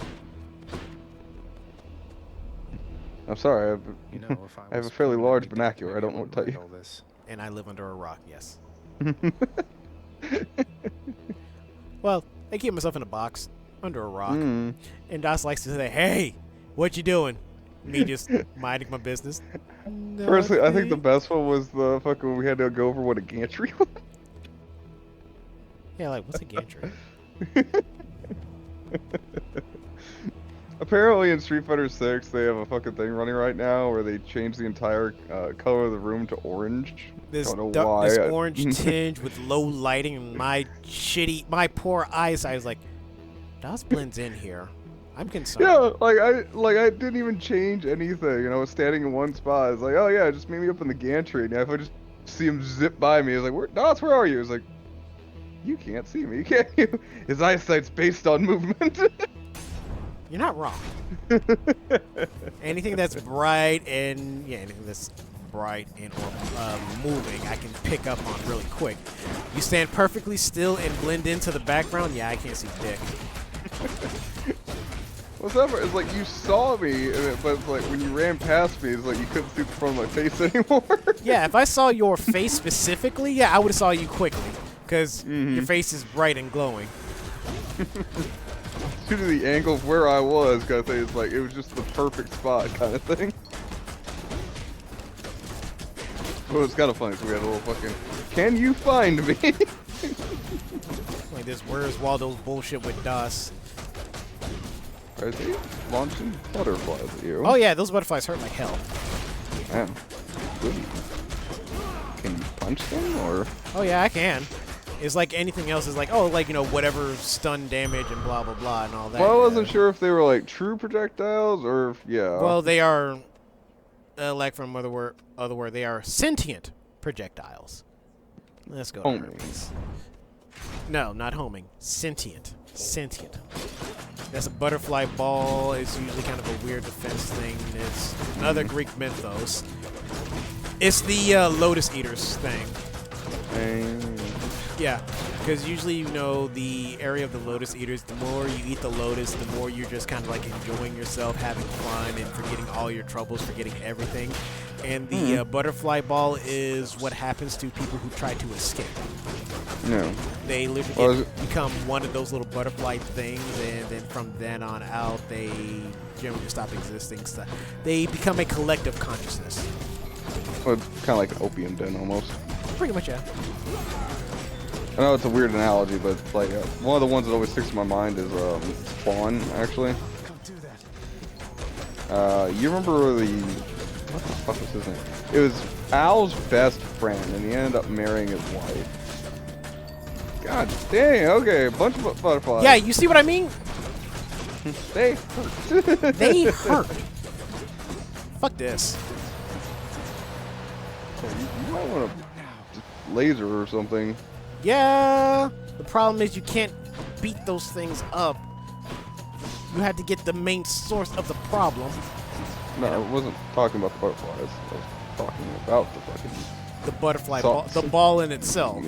I'm sorry, You know, if I have a fairly large vernacular. I don't know what to tell you. All this. And I live under a rock, yes. Well, I keep myself in a box under a rock. And Das likes to say, hey, what you doing? Me just minding my business. Personally, I think the best one was the fucking we had to go over what a gantry was. Yeah, like what's a gantry? Apparently in Street Fighter 6 they have a fucking thing running right now where they change the entire color of the room to orange. Don't know why. This orange tinge with low lighting and my poor eyesight is like, DOS blends in here. I'm concerned. Yeah, I didn't even change anything. You know, I was standing in one spot. It's like, oh yeah, just meet me up in the gantry. And if I just see him zip by me, it's like, DOS, where are you? It's like, you can't see me, can you? His eyesight's based on movement. You're not wrong. Anything that's bright and anything that's bright and or moving, I can pick up on really quick. You stand perfectly still and blend into the background. Yeah, I can't see dick. What's up? It's like you saw me, but it's like when you ran past me, it's like you couldn't see the front of my face anymore. Yeah, if I saw your face specifically, yeah, I would have saw you quickly because your face is bright and glowing. Due to the angle of where I was, kind of thing, it's like it was just the perfect spot, kind of thing. Well, it's kind of funny. So we had a little fucking. Can you find me? Like this, where's Waldo's bullshit with DOS? Are they launching butterflies at you? Oh yeah, those butterflies hurt like hell. Man, good. Can you punch them or? Oh yeah, I can. It's like anything else is like, oh, like, you know, whatever stun damage and blah, blah, blah and all that. Well, I wasn't sure if they were like true projectiles or if, yeah. Well, they are, like from other word, they are sentient projectiles. Let's go. Homing. No, not homing. Sentient. Sentient. That's a butterfly ball. It's usually kind of a weird defense thing. It's another Greek mythos. It's the Lotus Eaters thing. Yeah, because usually, you know, the area of the Lotus Eaters, the more you eat the lotus, the more you're just kind of like enjoying yourself, having fun, and forgetting all your troubles, forgetting everything. And the butterfly ball is what happens to people who try to escape. No. They literally become one of those little butterfly things, and then from then on out, they generally stop existing. So they become a collective consciousness. Well, it's kind of like an opium den almost. Pretty much, yeah. I know it's a weird analogy, but it's like one of the ones that always sticks in my mind is Spawn, actually. You remember what the fuck was his name? It was Al's best friend, and he ended up marrying his wife. God dang, okay, a bunch of butterflies. Yeah, you see what I mean? They hurt. They hurt. Fuck this. So you might want to just laser or something. Yeah, the problem is you can't beat those things up. You had to get the main source of the problem. No, I wasn't talking about the butterflies. I was talking about the fucking... The butterfly ball, the ball in itself.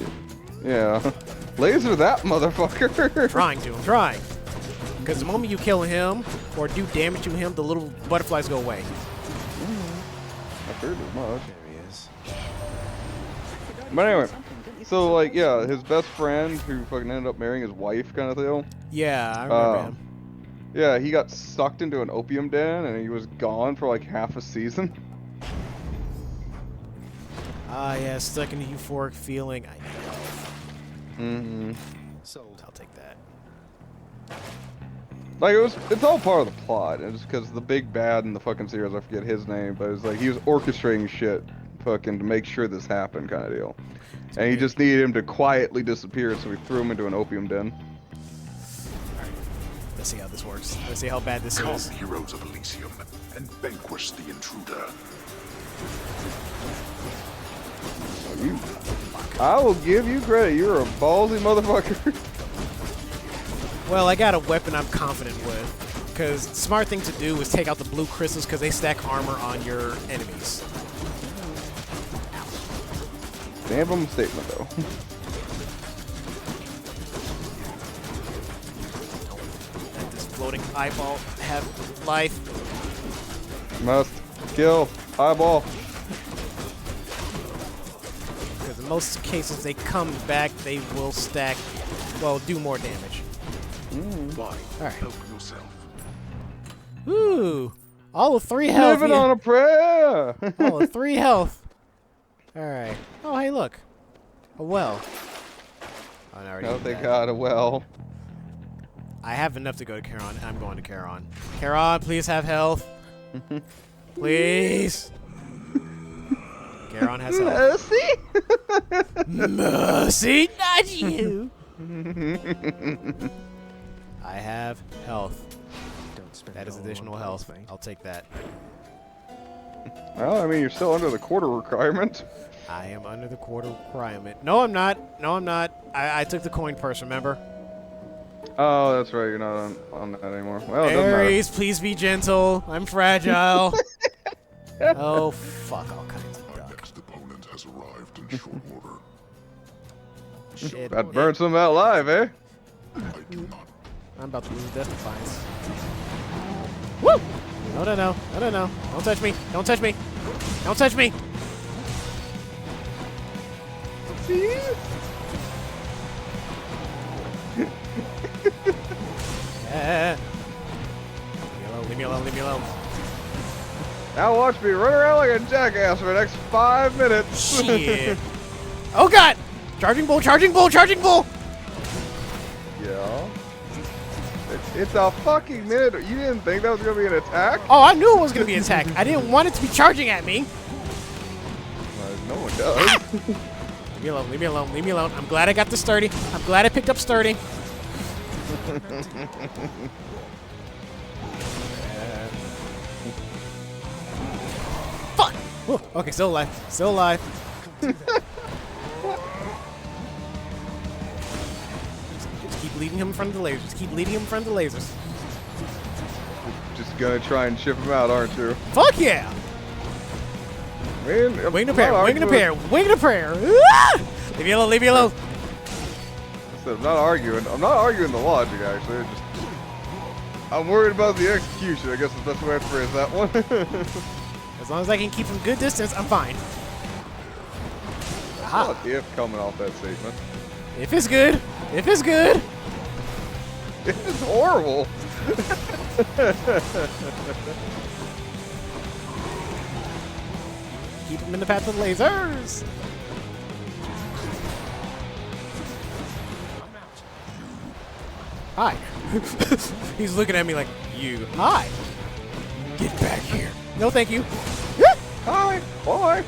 Yeah. Laser that motherfucker. I'm trying. Because the moment you kill him or do damage to him, the little butterflies go away. I figured as much. There he is. But anyway, so like, yeah, his best friend who fucking ended up marrying his wife kind of deal. Yeah, I remember him. Yeah, he got sucked into an opium den and he was gone for like half a season. Ah, yeah, stuck in a euphoric feeling. I know. Sold. I'll take that. Like it's all part of the plot. It's because the big bad in the fucking series, I forget his name, but it's like he was orchestrating shit, fucking to make sure this happened, kind of deal. And he just needed him to quietly disappear, so we threw him into an opium den. Let's see how this works. Let's see how bad this Come, is. heroes of Elysium, and vanquish the intruder. I will give you credit. You're a ballsy motherfucker. Well, I got a weapon I'm confident with. Because the smart thing to do is take out the blue crystals because they stack armor on your enemies. Damn statement, though. Let this floating eyeball have life. Must kill eyeball. Because in most cases they come back, they will stack, well, do more damage. Why? Alright. Help yourself. Ooh. All of 3 health. Living on a prayer. All of 3 health. All right. Oh, hey, look. A well. Oh, no, I already Oh, did thank that. God, a well. I have enough to go to Charon. I'm going to Charon. Charon, please have health. Please. Charon has health. Mercy, not you. I have health. Don't spend That it is all on additional one health. place, mate. I'll take that. Well, I mean, you're still under the quarter requirement. I am under the quarter requirement. No, I'm not. No, I'm not. I took the coin purse, remember? Oh, that's right. You're not on that anymore. Well, it doesn't matter. Ares, please be gentle. I'm fragile. Oh, fuck all kinds of Our duck. next opponent has arrived in short order. Shit. That burns some out live, eh? I do not. I'm about to lose Death Defiance. Woo! No, no, no. No, no, no. Don't touch me. Don't touch me. Don't touch me. Yeah. Leave me alone. Leave me alone. Leave me alone. Now watch me run around like a jackass for the next 5 minutes. Shit. Oh, God. Charging bull. Charging bull. Charging bull. Yeah. It's a fucking minute. You didn't think that was gonna be an attack? Oh, I knew it was going to be an attack. I didn't want it to be charging at me. No one does. Leave me alone. Leave me alone. Leave me alone. I'm glad I got the sturdy. I'm glad I picked up sturdy. Fuck! Whew. Okay, still alive. Still alive. Just keep leading him in front of the lasers. Just keep leading him in front of the lasers. Just gonna try and ship him out, aren't you? Fuck yeah! I mean, I'm Wing to not prayer. Wing to arguing- prayer. Wing to prayer. Ah! Leave me alone. Leave me alone. I said, I'm not arguing. I'm not arguing the logic, actually. I'm worried about the execution. I guess the best way to phrase that one. As long as I can keep from good distance, I'm fine. I Aha. saw the if coming off that statement. If it's good. If it's good. It's horrible. Keep him in the path of the lasers. Hi. He's looking at me like, you. Hi. Get back here. No, thank you. Hi. Bye.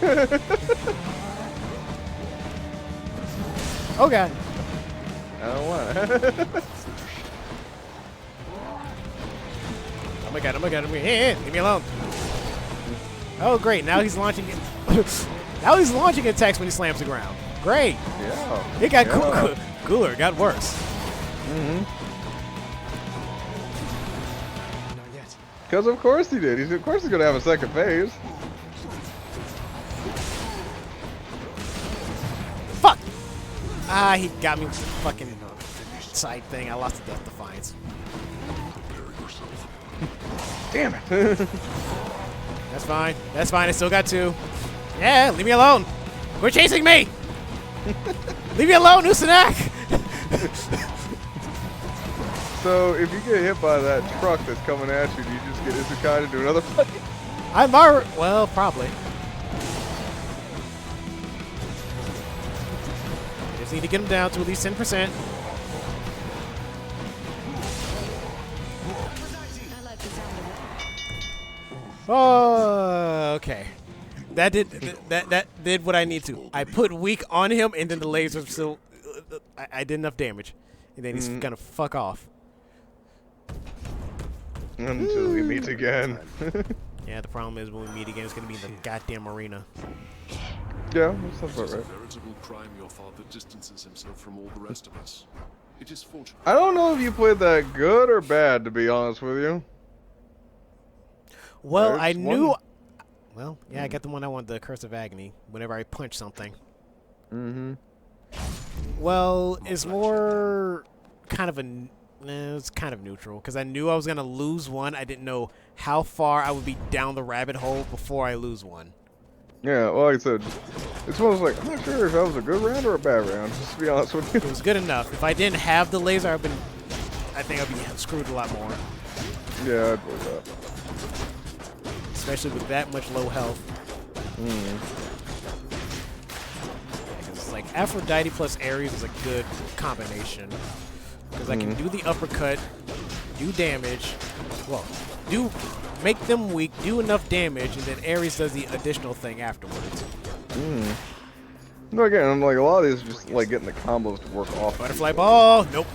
Oh, God. I don't want. Oh, my God. Oh, my God. Leave me alone. Oh, great. Now he's launching it. Now he's launching attacks when he slams the ground. Great. Yeah. It got Yeah. cooler. It got worse. Mm-hmm. Not yet. Because of course he did. Of course he's gonna have a second phase. Fuck! Ah, he got me with the fucking side thing. I lost the Death Defiance. Damn it. That's fine. That's fine. I still got 2. Yeah, leave me alone. Quit chasing me! Leave me alone, Usanak! So if you get hit by that truck that's coming at you, do you just get isekai to do another fight? I'm already. Well, probably. I just need to get him down to at least 10%. Oh, okay. That did what I need to. I put weak on him, and then the laser still. I did enough damage, and then he's gonna fuck off. Until we meet again. Yeah, the problem is when we meet again, it's gonna be in the goddamn arena. Yeah, that sounds about It is a right. veritable crime your father distances himself from all the rest of us. It is fortunate. I don't know if you played that good or bad, to be honest with you. Well, There's I knew. one. Well, yeah, I got the one I wanted, the Curse of Agony. Whenever I punch something. Mm-hmm. Well, it's more kind of it's kind of neutral because I knew I was gonna lose one. I didn't know how far I would be down the rabbit hole before I lose one. Yeah, well, like I said, it's one of those like, I'm not sure if that was a good round or a bad round, just to be honest with you. It was good enough. If I didn't have the laser, I think I'd be screwed a lot more. Yeah, I'd believe that. especially with that much low health. Mm. It's like Aphrodite plus Ares is a good combination because I can do the uppercut, do damage, well, make them weak, do enough damage, and then Ares does the additional thing afterwards. No, again, I'm like a lot of these are just like getting the combos to work off. Butterfly ball, nope.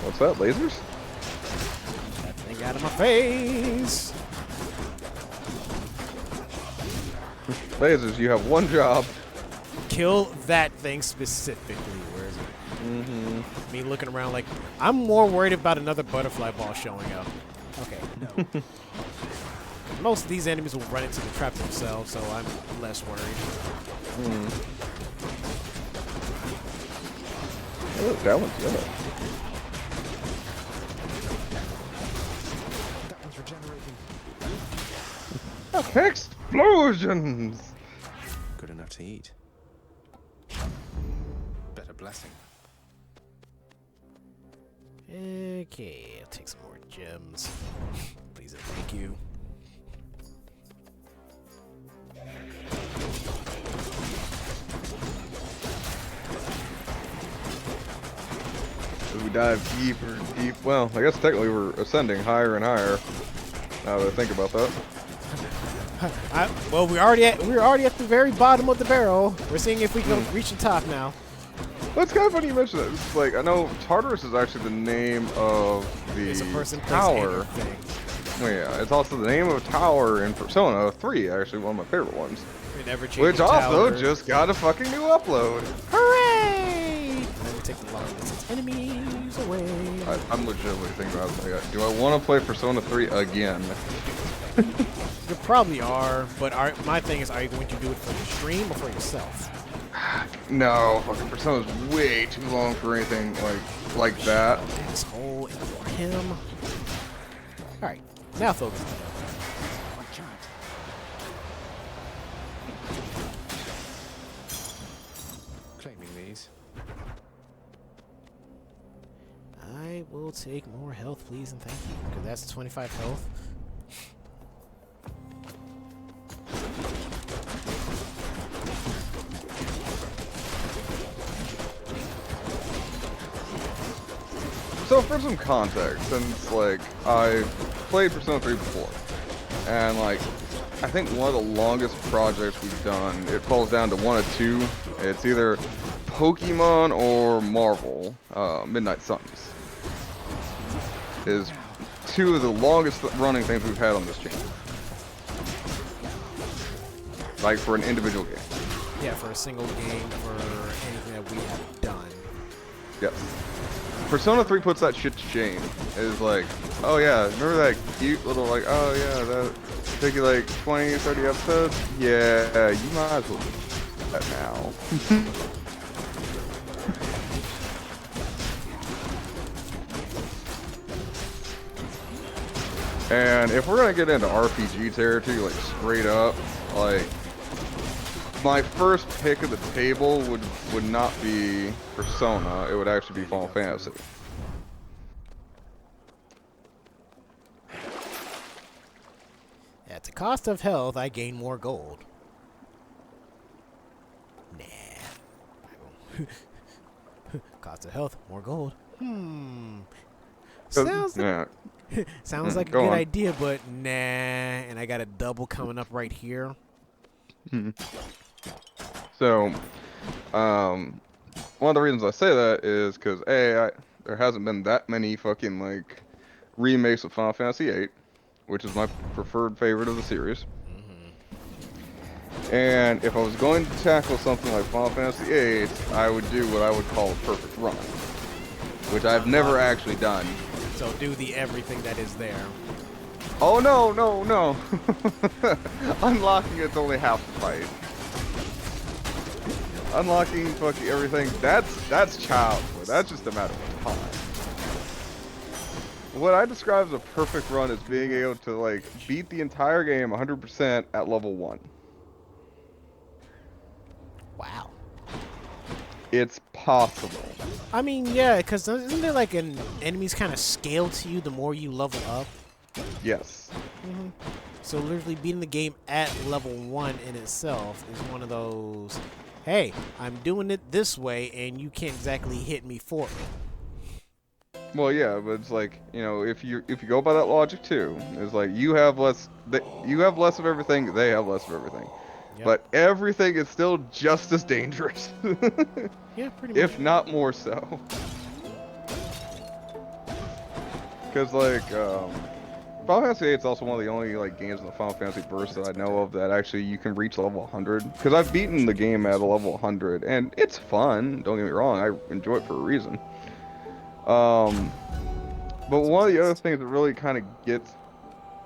What's that? Lasers? That thing out of my face. Lasers, you have one job. Kill that thing specifically. Where is it? Me looking around like I'm more worried about another butterfly ball showing up. Okay, no. Most of these enemies will run into the traps themselves, so I'm less worried. Oh, that one's yellow. That one's regenerating. Explosions! Good enough to eat. Better blessing. Okay, I'll take some more gems. Please and thank you. As we dive deeper, well, I guess technically we're ascending higher and higher. Now that I think about that. Well, we're already at the very bottom of the barrel. We're seeing if we can reach the top now. Well, it's kind of funny you mention that. It's like, I know Tartarus is actually the name of It's a the person tower. thing. Oh, yeah, it's also the name of a tower in Persona 3, actually, one of my favorite ones. Which also just got a fucking new upload. Hooray! And then we take the long distance enemies away. I'm legitimately thinking about it. Like, do I want to play Persona 3 again? You probably are, but my thing is, are you going to do it for the stream or for yourself? No, fucking Persona's way too long for anything like that. Asshole, and for him. Alright, now focus. Claiming these. I will take more health, please, and thank you. Because that's 25 health. So for some context, since like I've played Persona 3 before, and like I think one of the longest projects we've done, it falls down to one of two. It's either Pokemon or Marvel, Midnight Suns. Is two of the longest running things we've had on this channel. Like for an individual game. Yeah, for a single game, for anything that we have done. Yes. Persona 3 puts that shit to shame. It's like, oh yeah, remember that cute little like, oh yeah, that take you like 20, 30 episodes? Yeah, you might as well do that now. And if we're gonna get into RPG territory, like straight up, like my first pick of the table would not be Persona, it would actually be Final Fantasy. At the cost of health, I gain more gold. Nah. Cost of health, more gold. Sounds like, Yeah. sounds like a Go good on. idea, but nah. And I got a double coming up right here. So, one of the reasons I say that is because there hasn't been that many fucking like remakes of Final Fantasy VIII, which is my preferred favorite of the series. And if I was going to tackle something like Final Fantasy VIII, I would do what I would call a perfect run, which I've never actually done. So do the everything that is there. Oh no, no, no! Unlocking it's only half the fight. Unlocking fucking everything, that's child's play. That's just a matter of time. What I describe as a perfect run is being able to like beat the entire game 100% at level 1. Wow. It's possible. I mean, yeah, because isn't there like an enemies kind of scale to you the more you level up? Yes. So literally beating the game at level 1 in itself is one of those, hey, I'm doing it this way and you can't exactly hit me for it. Well, yeah, but it's like, you know, if you go by that logic too, it's like you have less of everything, they have less of everything. Yep. But everything is still just as dangerous. Yeah, pretty much. If not more so. Cuz like Final Fantasy VIII is also one of the only like games in the Final Fantasy verse that I know of that actually you can reach level 100. Cuz I've beaten the game at a level 100 and it's fun, don't get me wrong, I enjoy it for a reason. But one of the other things that really kind of gets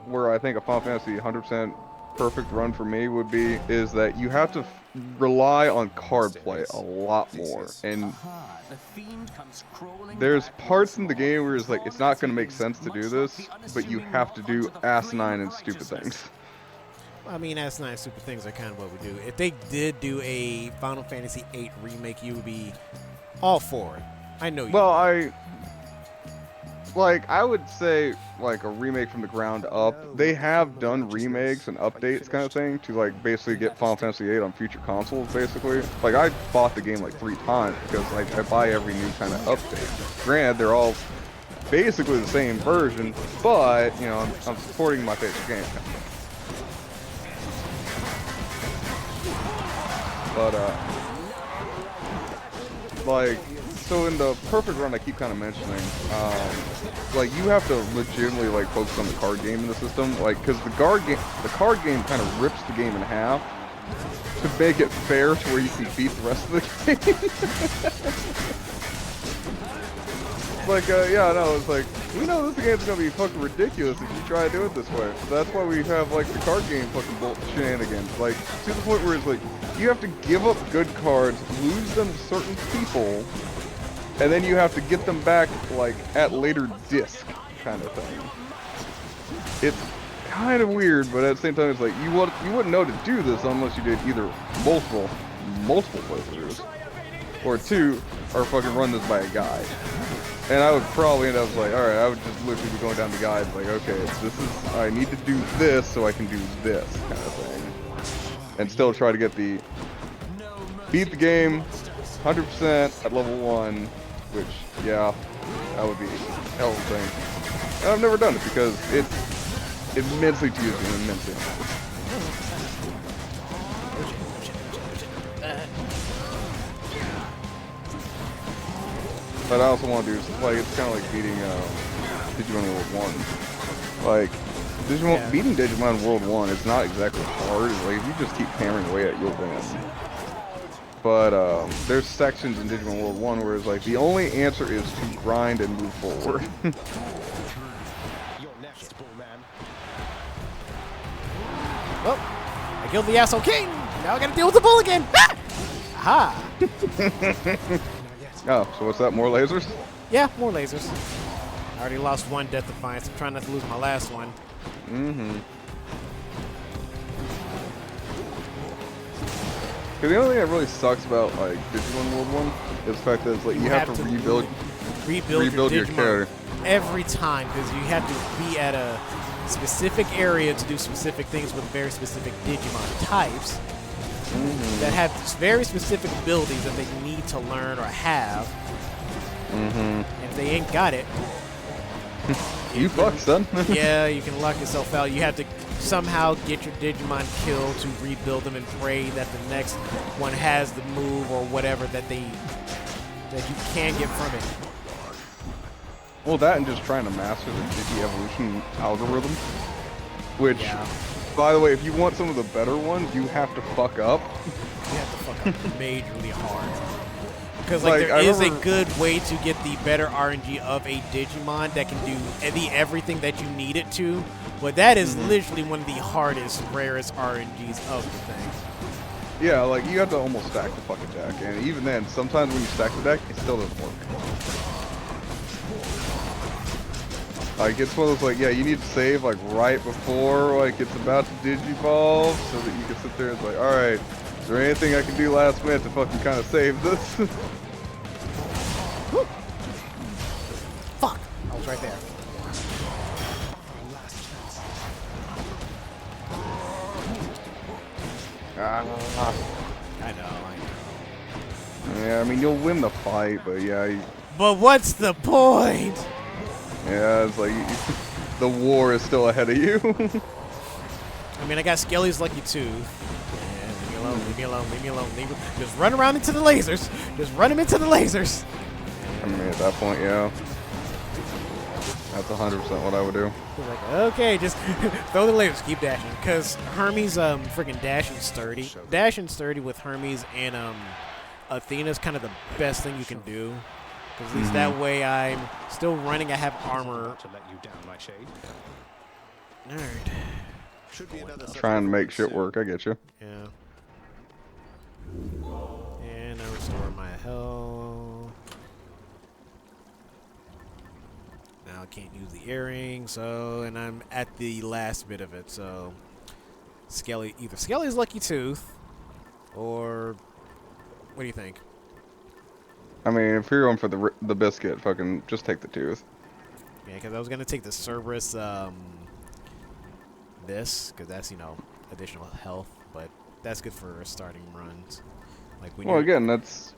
where I think a Final Fantasy 100% perfect run for me would be is that you have to rely on card play a lot more. And there's parts in the game where it's like it's not going to make sense to do this, but you have to do asinine and stupid things. I mean, asinine stupid things are kind of what we do. If they did do a Final Fantasy VIII remake, you would be all for it. I know you. Well, I would say like a remake from the ground up. They have done remakes and updates kind of thing to like basically get Final Fantasy VIII on future consoles basically. Like I bought the game like 3 times because like I buy every new kind of update. Granted, they're all basically the same version, but you know, I'm supporting my favorite game. But like, so in the perfect run I keep kind of mentioning, like you have to legitimately like focus on the card game in the system, like because the card game kind of rips the game in half to make it fair to where you can beat the rest of the game. Like, yeah, no, it's like, we know this game's gonna be fucking ridiculous if you try to do it this way. So that's why we have, like, the card game fucking shenanigans. Like, to the point where it's like, you have to give up good cards, lose them to certain people, and then you have to get them back, like, at later disc, kind of thing. It's kind of weird, but at the same time, it's like, you wouldn't know to do this unless you did either multiple playthroughs, or 2, or fucking run this by a guide. And I would probably end up like, alright, I would just literally be going down the guide like, okay, I need to do this so I can do this kind of thing. And still try to get beat the game 100% at level 1, which, yeah, that would be a hell of a thing. And I've never done it because it's immensely tedious and immensely hard. But I also want to do, like, it's kind of like beating Digimon World 1. Like, beating Digimon World 1 is not exactly hard. It's like, if you just keep hammering away at it, you'll win. But there's sections in Digimon World 1 where it's like, the only answer is to grind and move forward. Well, I killed the asshole king. Now I gotta deal with the bull again. Ah! Aha! Oh, so what's that, more lasers? Yeah, more lasers. I already lost 1 Death Defiance. I'm trying not to lose my last one. Mm-hmm. Because the only thing that really sucks about, like, Digimon World 1 is the fact that it's like, you have to rebuild your character. Every time, because you have to be at a specific area to do specific things with very specific Digimon types. That have very specific abilities that they need to learn or have. And if they ain't got it, you fuck, son. Yeah, you can lock yourself out. You have to somehow get your Digimon killed to rebuild them and pray that the next one has the move or whatever that you can get from it. Well, that and just trying to master the Digi-evolution algorithm, which. Yeah. By the way, if you want some of the better ones, you have to fuck up. You have to fuck up majorly hard. Because like there is a good way to get the better RNG of a Digimon that can do everything that you need it to, but that is literally one of the hardest, rarest RNGs of the thing. Yeah, like you have to almost stack the fucking deck, and even then, sometimes when you stack the deck, it still doesn't work. Like, it's one of those, like, yeah, you need to save, like, right before, like, it's about to digivolve, so that you can sit there and it's like, alright, is there anything I can do last minute to fucking kind of save this? Fuck! I was right there. I know. Yeah, I mean, you'll win the fight, but yeah, But what's the point? yeah, it's like the war is still ahead of you. I mean, I got Skelly's Lucky Tooth. Yeah, leave me alone, leave me alone, leave me alone. Just run around into the lasers. Just run him into the lasers. I mean, at that point, yeah. That's 100% what I would do. He's like, okay, just throw the lasers, keep dashing. Because Hermes, freaking dash and sturdy. Dash and sturdy with Hermes and Athena's kind of the best thing you can do. Because at least that way I'm still running, I have armor. To let you down, my shade. Nerd. Should be another Trying to make shit work, I get you. Yeah. And I restore my health. Now I can't use the earring, so, and I'm at the last bit of it, so Skelly, either Skelly's Lucky Tooth, or what do you think? I mean, if you're going for the biscuit, fucking just take the tooth. Yeah, because I was gonna take the Cerberus, this, because that's, you know, additional health, but that's good for starting runs. Like when Well, you're, again, this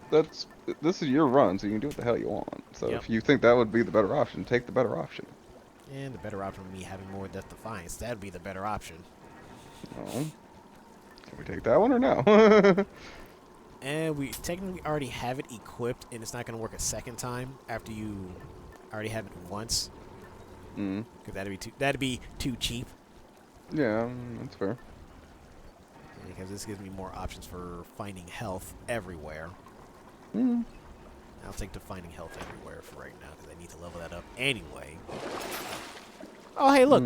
is your run, so you can do what the hell you want. So Yep. if you think that would be the better option, take the better option. and the better option would be having more Death Defiance. That'd be the better option. No. Can we take that one or no? And we technically already have it equipped, and it's not going to work a second time after you already have it once. Because that'd be too cheap. Yeah, that's fair. Because this gives me more options for finding health everywhere. Mm. I'll take the finding health everywhere for right now, because I need to level that up anyway. Oh, hey, look.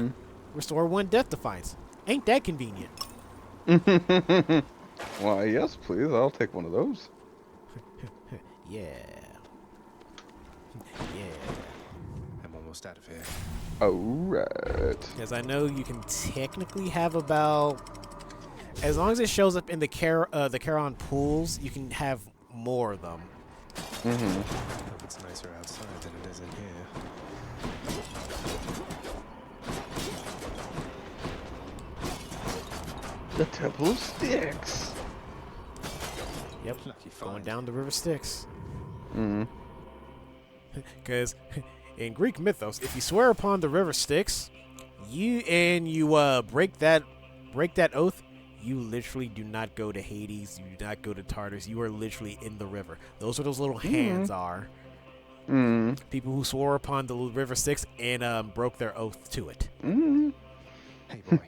Restore 1 Death Defiance. Ain't that convenient? Why, yes, please. I'll take one of those. Yeah. Yeah. I'm almost out of here. Alright. Because I know you can technically have about, as long as it shows up in the Charon pools, you can have more of them. Hope it's nicer outside than it is in here. The Temple of Styx. Yep. Lucky Going find. down the River Styx. Mm. Because in Greek mythos, if you swear upon the River Styx, you break that oath, you literally do not go to Hades, you do not go to Tartarus, you are literally in the river. Those are those little hands are. People who swore upon the River Styx and broke their oath to it. Hey, boy.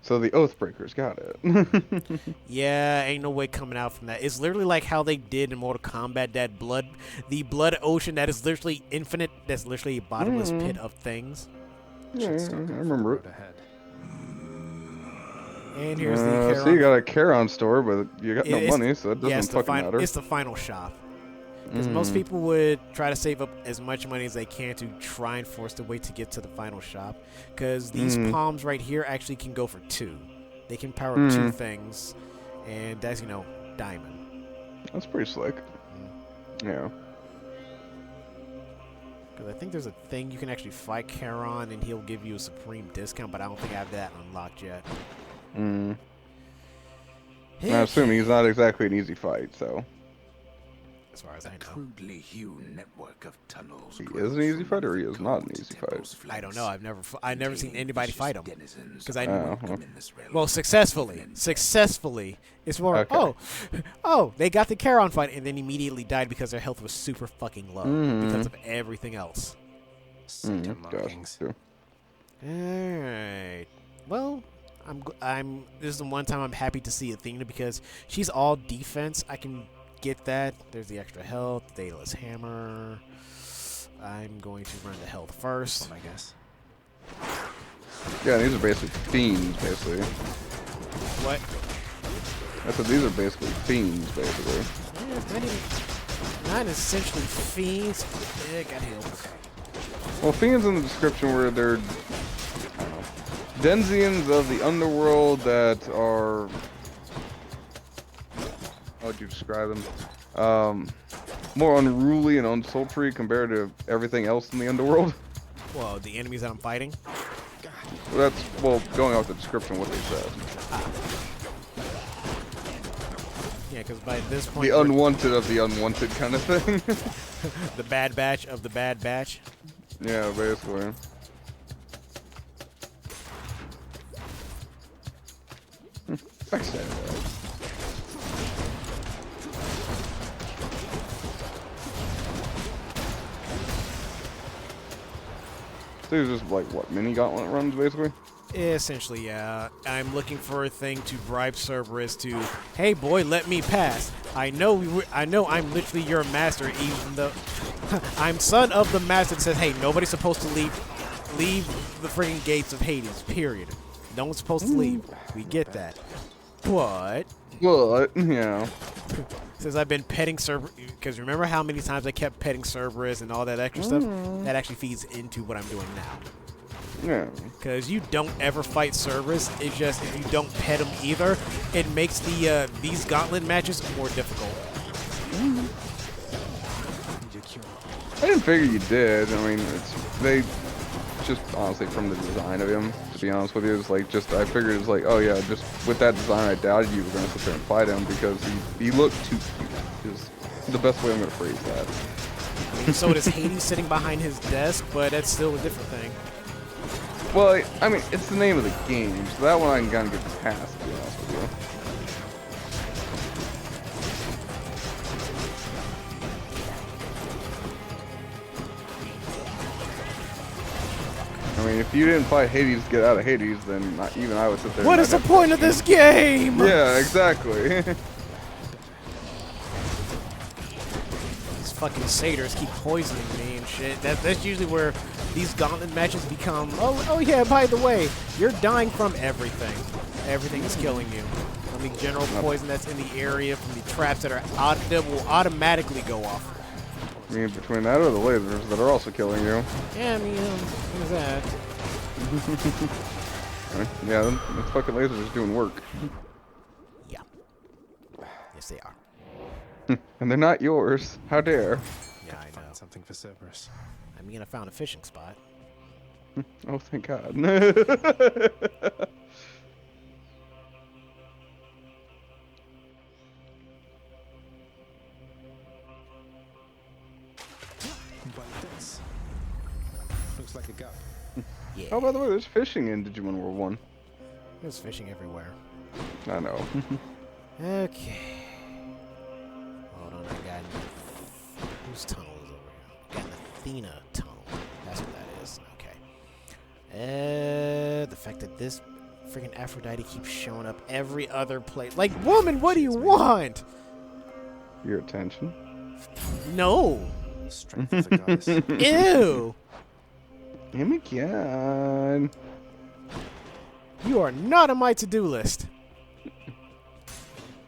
So the Oathbreakers got it. Yeah, ain't no way coming out from that. It's literally like how they did in Mortal Kombat, the blood ocean that is literally infinite, that's literally a bottomless pit of things. Yeah, I remember it. Road ahead. And here's the Charon. So you got a Charon store, but you got no money, so it doesn't fucking matter. It's the final shop. Because most people would try to save up as much money as they can to try and force their way to get to the final shop. Because these palms right here actually can go for 2. They can power up 2 things. And that's, you know, diamond. That's pretty slick. Yeah. Because I think there's a thing you can actually fight Charon and he'll give you a supreme discount, but I don't think I have that unlocked yet. I'm assuming he's not exactly an easy fight, so. As far as I know. Crudely hewn network of tunnels. He is an easy fight or he is not an easy fight? I don't know. I've never seen anybody fight him. Because I Oh, well, successfully. It's more, Okay. oh, they got the Charon fight and then immediately died because their health was super fucking low because of everything else. Satan Gosh. markings. Alright. Well, this is the one time I'm happy to see Athena because she's all defense. I can get that. There's the extra health, Daedalus Hammer. I'm going to run the health first. I guess. Yeah, these are basically fiends, basically. What? I said these are basically fiends, basically. Yeah, not essentially fiends. Yeah, got healed. Well, fiends in the description were they're, I don't know, denizens of the underworld that are, how would you describe them? More unruly and unsultry compared to everything else in the underworld. Well, the enemies that I'm fighting. Well, that's, well, going off the description, what they said. because by this point, The unwanted of the unwanted kind of thing. the bad batch of the bad batch. Yeah, basically. Backstab. So it's just like what, mini gauntlet runs basically? Essentially, yeah. I'm looking for a thing to bribe Cerberus to, hey boy, let me pass. I know I'm literally your master, even though I'm son of the master that says, hey, nobody's supposed to leave the friggin' gates of Hades. Period. No one's supposed to leave. We get that. But Yeah. since I've been petting Cerberus, because remember how many times I kept petting Cerberus and all that extra stuff? That actually feeds into what I'm doing now. Yeah. Because you don't ever fight Cerberus. It's just if you don't pet him either, it makes the these gauntlet matches more difficult. I didn't figure you did. I mean, they just honestly from the design of him, to be honest with you, it's like just I figured it's like, oh yeah, just with that design, I doubted you were gonna sit there and fight him because he looked too cute. Is the best way I'm gonna phrase that. I mean, so does Hades sitting behind his desk, but that's still a different thing. Well, I mean, it's the name of the game, so that one I can kind of get past, to be honest with you. I mean, if you didn't fight Hades to get out of Hades, then not even I would sit there. What is the point of this game? Yeah, exactly. These fucking satyrs keep poisoning me and shit. That's usually where these gauntlet matches become, oh yeah, by the way, you're dying from everything. Everything is killing you. From the general poison that's in the area, from the traps that will automatically go off. I mean, between that or the lasers that are also killing you. Yeah, I mean, there's that. Yeah, them fucking lasers are doing work. Yeah. Yes, they are. And they're not yours. How dare. Yeah, I know. Find something for Cerberus. I mean, I found a fishing spot. Oh, thank God. But this looks like a gap. Yeah. Oh, by the way, there's fishing in Digimon World 1. There's fishing everywhere. I know. Okay. Hold on, I got whose tunnel is over here? Got an Athena tunnel. That's what that is. Okay. The fact that this freaking Aphrodite keeps showing up every other place. Like, woman, what do you want? Your attention. No. Strength of the goddess. Ew. Him again. You are not on my to-do list.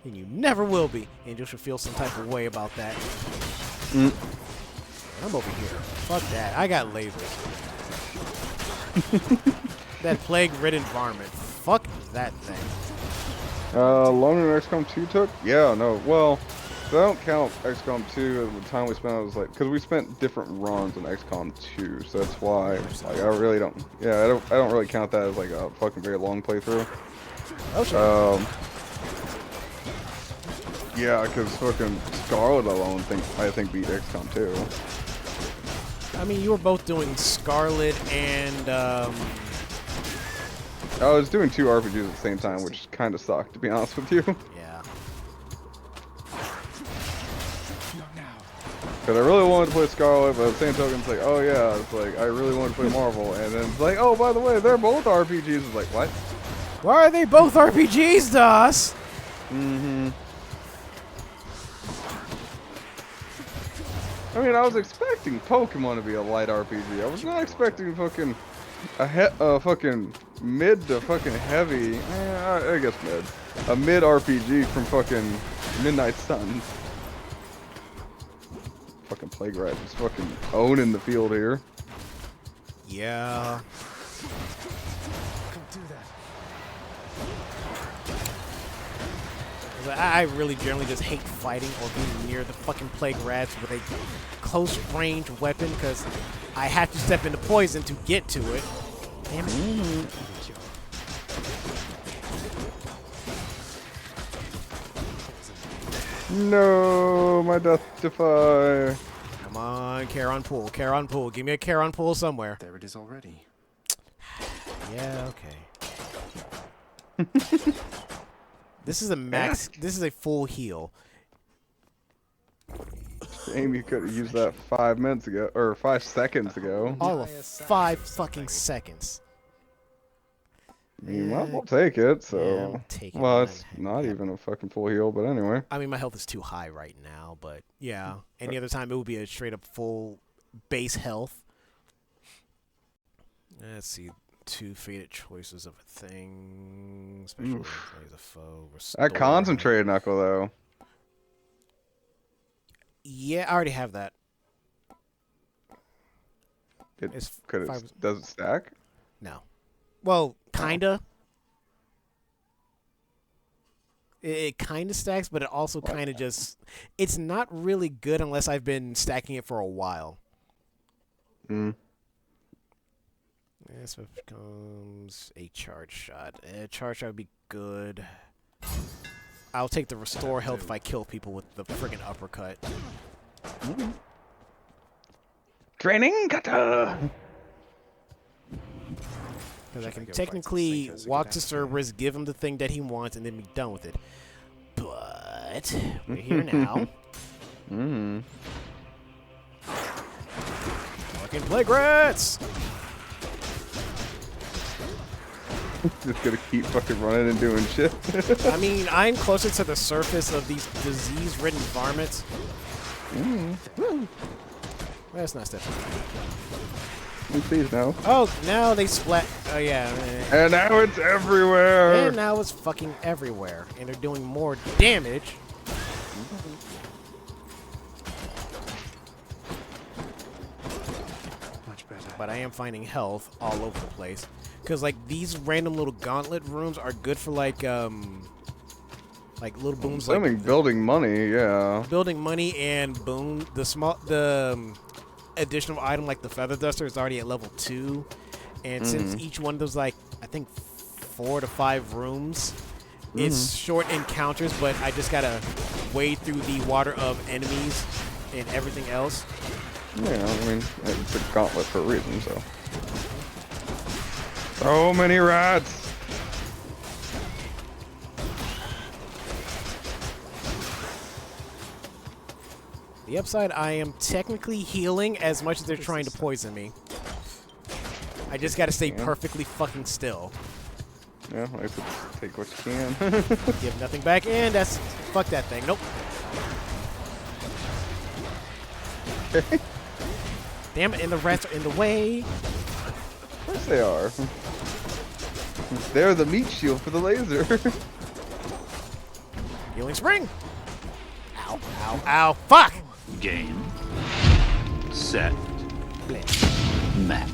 And you never will be. Angel should feel some type of way about that. I'm over here. Fuck that. I got lasers. That plague-ridden varmint. Fuck that thing. Longer than XCOM 2 took? Yeah, no. Well, I don't count XCOM 2 at the time we spent. I was like, because we spent different runs in XCOM 2, so that's why. Like, I really don't. Yeah, I don't really count that as like a fucking very long playthrough. Okay. Yeah, because fucking Scarlet alone, I think beat XCOM 2. I mean, you were both doing Scarlet and I was doing 2 RPGs at the same time, which kind of sucked, to be honest with you. yeah. Because I really wanted to play Scarlet, but at the same token, it's like, oh yeah, it's like, I really wanted to play Marvel. And then it's like, oh, by the way, they're both RPGs. It's like, what? Why are they both RPGs, DOS? Mm-hmm. I mean, I was expecting Pokemon to be a light RPG. I was not expecting fucking fucking mid to fucking heavy. I guess mid. A mid RPG from fucking Midnight Suns. Fucking Plague Rat is fucking owning the field here. Yeah. Can't do that. I really generally just hate fighting or being near the fucking plague rats with a close range weapon because I have to step into poison to get to it. Damn it. No, my death defy. Come on, Charon Pool. Charon Pool. Give me a Charon Pool somewhere. There it is already. Yeah, okay. This is a max. This is a full heal. Shame you could have used that 5 minutes ago, or 5 seconds ago. All of 5 fucking seconds. You might as well take it, so. Yeah, I'm taking Well, it. it's not even a fucking full heal, but anyway. I mean, my health is too high right now, but yeah. Any other time, it would be a straight up full base health. Let's see. 2 fated choices of a thing. Special plays a foe. Restore. That concentrated knuckle, though. Yeah, I already have that. Does It's it stack? No. Well, kinda. It kinda stacks, but it also kinda just. It's not really good unless I've been stacking it for a while. Hmm. This becomes a charge shot. A charge shot would be good. I'll take the restore health if I kill people with the friggin' uppercut. Training kata! Because I can technically walk to Cerberus, give him the thing that he wants, and then be done with it. But we're here now. Fucking plague rats! Just gonna keep fucking running and doing shit. I mean, I'm closer to the surface of these disease-ridden varmints. That's not Stephanie. Please no. Oh, now they splat. Oh, yeah. And now it's everywhere. And now it's fucking everywhere. And they're doing more damage. Much better. But I am finding health all over the place. Because, like, these random little gauntlet rooms are good for, like little booms. I mean, building money, yeah. Building money and boom. The additional item, like the feather duster, is already at level 2. And since each one of those, like, I think 4 to 5 rooms, it's short encounters, but I just gotta wade through the water of enemies and everything else. Yeah, I mean, it's a gauntlet for a reason, so. So many rats! The upside, I am technically healing as much as they're trying to poison me. I just gotta stay perfectly fucking still. Yeah, I could take what you can. Give nothing back, and that's... Fuck that thing. Nope. Okay. Damn it, and the rats are in the way. Of course they are. They're the meat shield for the laser. Healing spring. Ow, ow, ow. Fuck! Game. Set. Bleh. Match.